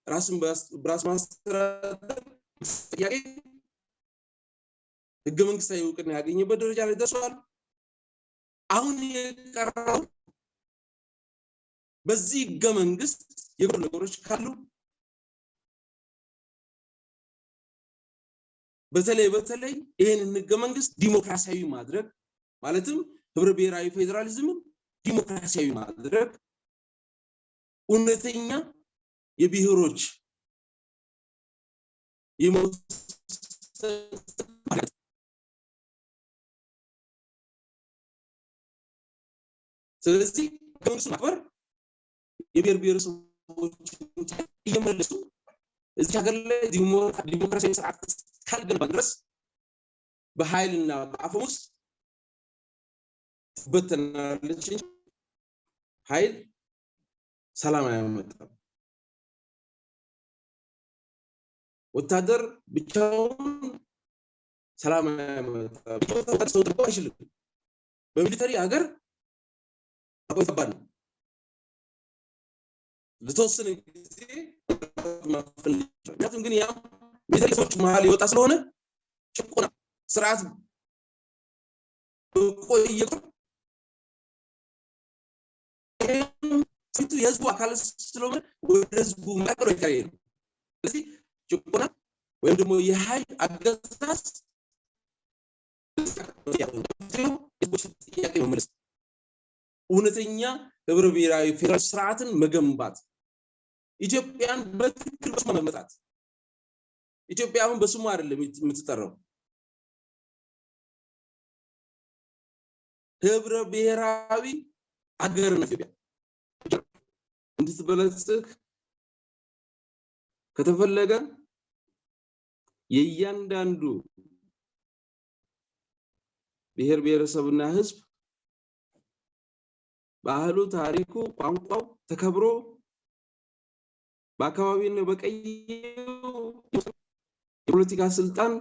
ራስን በራስ ማስተዳደር ጥያቄ ህገ መንግስታዊ እውቅና ያገኘበት ደረጃ ላይ ደርሷል። አሁን የቀረው በዚህ ህገ መንግስት የጎሉ ነገሮች ካሉ በተለይ ይሄንን ህገ መንግስት ዲሞክራሲያዊ ማድረግ ማለትም ህብረ ብሔራዊ ፌደራሊዝምን ዲሞክራሲያዊ ማድረግ እውነተኛ የብሔሮች ስለዚህ ከመንግስቱ ማክበር የብሔር ብሔረሰቦች እየመለሱ እዚህ ሀገር ላይ ዲሞክራሲያዊ ስርዓት ካልገነባ ድረስ በኃይልና በአፈሙዝ ትበተናለች እንጂ ኃይል ሰላም አያመጣም። ወታደር ብቻውን ሰላም አያመጣም። ወታደር ሰው ተቆ አይችልም። በሚሊተሪ ሀገር አቆይባል ነው ለተወሰነ ጊዜ ምክንያቱም ግን ያ ሚሊተሪ ሰዎች መሀል ይወጣ ስለሆነ ጭቆና ስርዓት ቆየ ፊቱ የህዝቡ አካል ስለሆነ ወደ ህዝቡ መቀር ይካሄ ነው። ስለዚህ ጭቆና ወይም ደግሞ የኃይል አገዛዝ ጥያቄ መመለስ እውነተኛ ህብረ ብሔራዊ ፌደራል ስርዓትን መገንባት ኢትዮጵያን በትክክል በስሟ መመጣት ኢትዮጵያ አሁን በስሟ አይደለም የምትጠራው ህብረ ብሔራዊ አገር ነው። ኢትዮጵያ እንድትበለጽግ ከተፈለገ የእያንዳንዱ ብሔር ብሔረሰብና ህዝብ ባህሉ፣ ታሪኩ፣ ቋንቋው ተከብሮ በአካባቢው በቀየው የፖለቲካ ስልጣን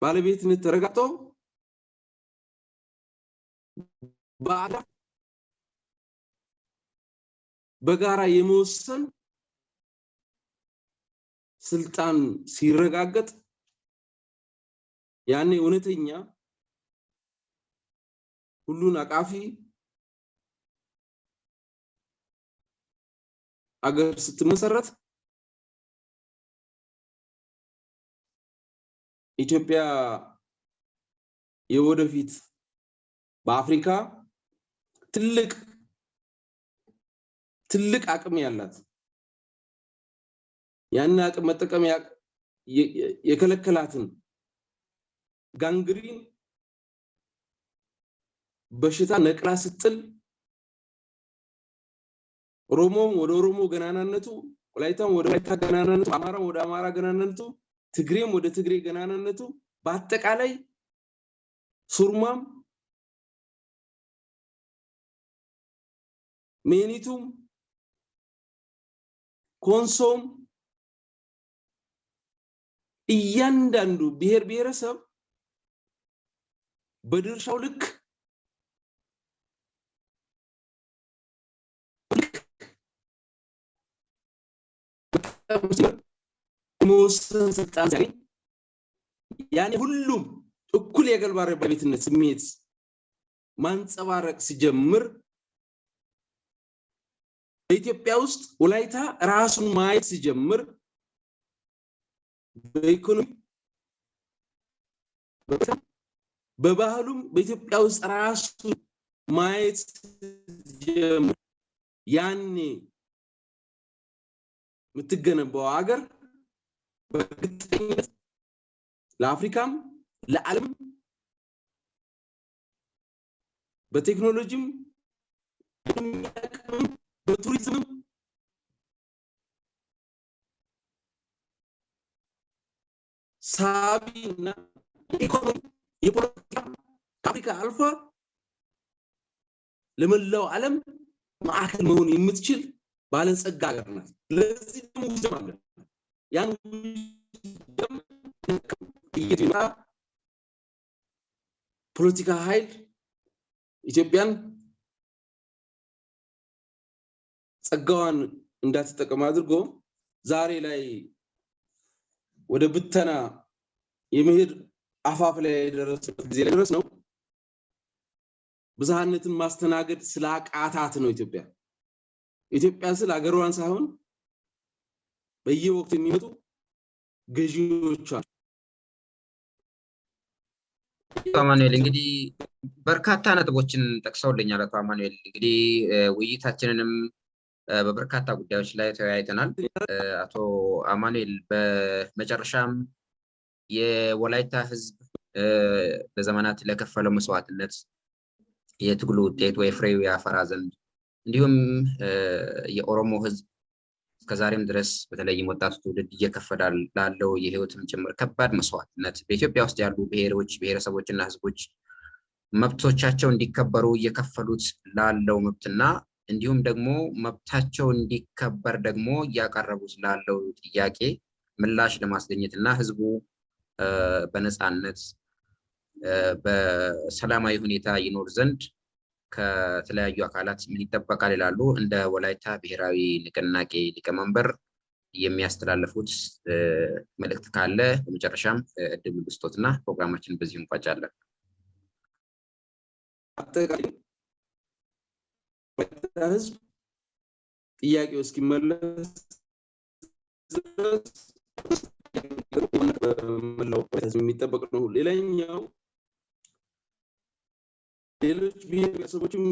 ባለቤትነት ተረጋግጦ በጋራ የመወሰን ስልጣን ሲረጋገጥ ያኔ እውነተኛ ሁሉን አቃፊ አገር ስትመሰረት ኢትዮጵያ የወደፊት በአፍሪካ ትልቅ አቅም ያላት ያን አቅም መጠቀም የከለከላትን ጋንግሪን በሽታ ነቅላ ስትል ኦሮሞም ወደ ኦሮሞ ገናናነቱ፣ ወላይታም ወደ ወላይታ ገናናነቱ፣ አማራም ወደ አማራ ገናናነቱ፣ ትግሬም ወደ ትግሬ ገናናነቱ፣ በአጠቃላይ ሱርማም ሜኒቱም ኮንሶም እያንዳንዱ ብሔር ብሔረሰብ በድርሻው ልክ መወሰን ስልጣን ሲያገኝ ያኔ ሁሉም እኩል የገልባረ ባለቤትነት ስሜት ማንጸባረቅ ሲጀምር በኢትዮጵያ ውስጥ ወላይታ ራሱን ማየት ሲጀምር በኢኮኖሚ በባህሉም በኢትዮጵያ ውስጥ ራሱን ማየት ሲጀምር ያኔ የምትገነባው ሀገር በእርግጠኝነት ለአፍሪካም ለዓለም በቴክኖሎጂም በቱሪዝም ሳቢና ኢኮኖሚ የፖለቲካ ከአፍሪካ አልፋ ለመላው ዓለም ማዕከል መሆን የምትችል ባለጸጋ ሀገር ናት። ለዚህ ደግሞ ውዝም አለ። ያን ፖለቲካ ኃይል ኢትዮጵያን ጸጋዋን እንዳትጠቀም አድርጎ ዛሬ ላይ ወደ ብተና የመሄድ አፋፍ ላይ የደረሰበት ጊዜ ላይ ድረስ ነው። ብዝሃነትን ማስተናገድ ስላቃታት ነው ኢትዮጵያ ስለ ሀገሯን ሳይሆን በየወቅቱ የሚመጡ ገዢዎች አሉ። አማኑኤል እንግዲህ በርካታ ነጥቦችን ጠቅሰውልኛል። አቶ አማኑኤል እንግዲህ ውይይታችንንም በበርካታ ጉዳዮች ላይ ተወያይተናል። አቶ አማኑኤል በመጨረሻም የወላይታ ህዝብ ለዘመናት ለከፈለው መስዋዕትነት የትግሉ ውጤት ወይ ፍሬው ያፈራ ዘንድ እንዲሁም የኦሮሞ ህዝብ እስከዛሬም ድረስ በተለይም ወጣቱ ትውልድ እየከፈለ ላለው የህይወትም ጭምር ከባድ መስዋዕትነት በኢትዮጵያ ውስጥ ያሉ ብሔሮች ብሔረሰቦችና ህዝቦች መብቶቻቸው እንዲከበሩ እየከፈሉት ላለው መብትና እንዲሁም ደግሞ መብታቸው እንዲከበር ደግሞ እያቀረቡት ላለው ጥያቄ ምላሽ ለማስገኘትና ህዝቡ በነፃነት በሰላማዊ ሁኔታ ይኖር ዘንድ ከተለያዩ አካላት ምን ይጠበቃል ይላሉ? እንደ ወላይታ ብሔራዊ ንቅናቄ ሊቀመንበር የሚያስተላልፉት መልእክት ካለ በመጨረሻም እድል ልስጦትና ፕሮግራማችንን በዚሁ እንቋጫለን። አጠቃላይ ህዝብ ጥያቄው እስኪመለስ የሚጠበቅ ነው። ሌላኛው ሌሎች ብሔረሰቦችም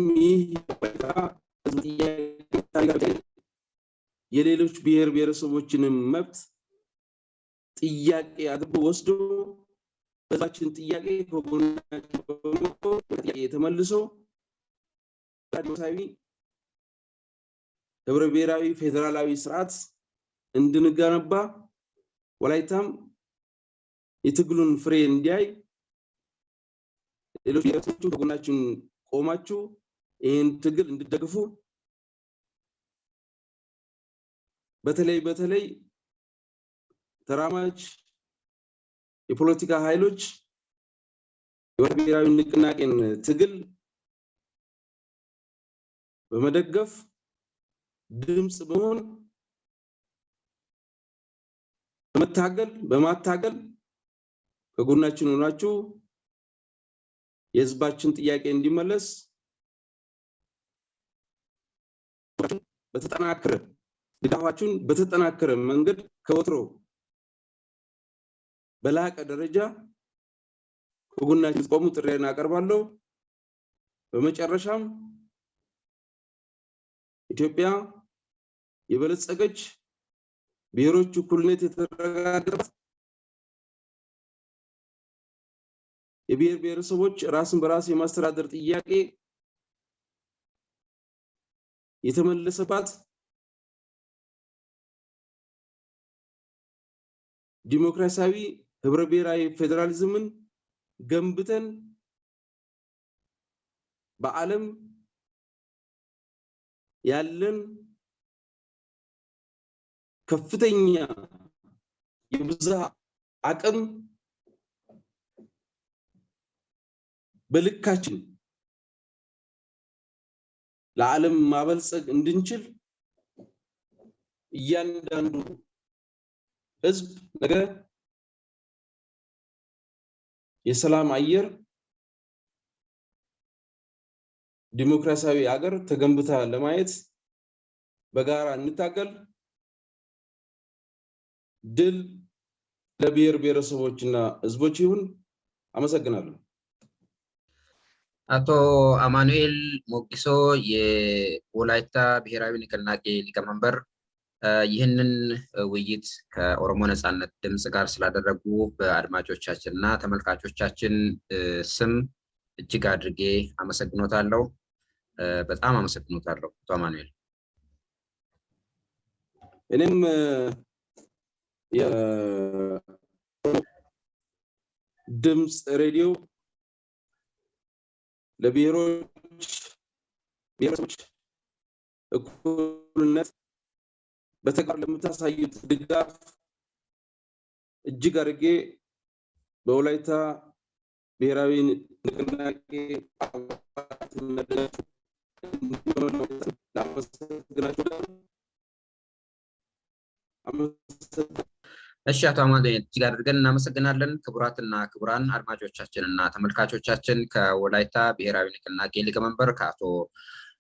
የሌሎች ብሔረሰቦችንም መብት ጥያቄ አድርጎ ወስዶ በዛችን ጥያቄ ተመልሶ ዲሞክራሲያዊ ህብረ ብሔራዊ ፌደራላዊ ስርዓት እንድንገነባ ወላይታም የትግሉን ፍሬ እንዲያይ ሌሎች ብሔረሰቦችም ከጎናችን ቆማችሁ ይህን ትግል እንድትደግፉ በተለይ ተራማጅ የፖለቲካ ኃይሎች የወልቃይት ብሔራዊ ንቅናቄን ትግል በመደገፍ ድምጽ በመሆን በማታገል ከጎናችን ሆናችሁ የህዝባችን ጥያቄ እንዲመለስ ድጋፋችሁን በተጠናከረ መንገድ ከወትሮ በላቀ ደረጃ ከጎናችን ቆሙ ጥሪዬን አቀርባለሁ። በመጨረሻም ኢትዮጵያ የበለጸገች ብሔሮች እኩልነት የተረጋገጠባት የብሔር ብሔረሰቦች ራስን በራስ የማስተዳደር ጥያቄ የተመለሰባት ዲሞክራሲያዊ ህብረ ብሔራዊ ፌደራሊዝምን ገንብተን በዓለም ያለን ከፍተኛ የብዝሃ አቅም በልካችን ለዓለም ማበልጸግ እንድንችል እያንዳንዱ ህዝብ ነገ የሰላም አየር ዲሞክራሲያዊ ሀገር ተገንብታ ለማየት በጋራ እንታገል። ድል ለብሔር ብሔረሰቦችና ህዝቦች ይሁን። አመሰግናለሁ። አቶ አማኑኤል ሞጊሶ የወላይታ ብሔራዊ ንቅናቄ ሊቀመንበር ይህንን ውይይት ከኦሮሞ ነጻነት ድምጽ ጋር ስላደረጉ በአድማጮቻችን እና ተመልካቾቻችን ስም እጅግ አድርጌ አመሰግኖታለሁ። በጣም አመሰግኖታለሁ አቶ አማኑኤል። እኔም የድምጽ ሬዲዮ ለብሔሮች ብሔረሰቦች እኩልነት በተግባር ለምታሳዩት ድጋፍ እጅግ አድርጌ በወላይታ ብሔራዊ ንቅናቄ አባላትነት እሺ አቶ አማኑኤል እጅግ አድርገን እናመሰግናለን። ክቡራትና ክቡራን አድማጮቻችንና ተመልካቾቻችን ከወላይታ ብሔራዊ ንቅናቄ ሊቀመንበር ከአቶ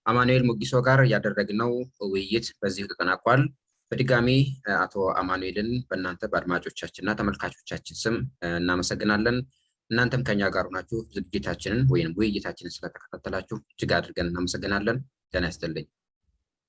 አማኑኤል ሞጊሶ ጋር ያደረግነው ውይይት በዚሁ ተጠናቋል። በድጋሚ አቶ አማኑኤልን በእናንተ በአድማጮቻችንና ተመልካቾቻችን ስም እናመሰግናለን። እናንተም ከኛ ጋር ሆናችሁ ዝግጅታችንን ወይም ውይይታችንን ስለተከታተላችሁ እጅግ አድርገን እናመሰግናለን። ጤና ይስጥልኝ።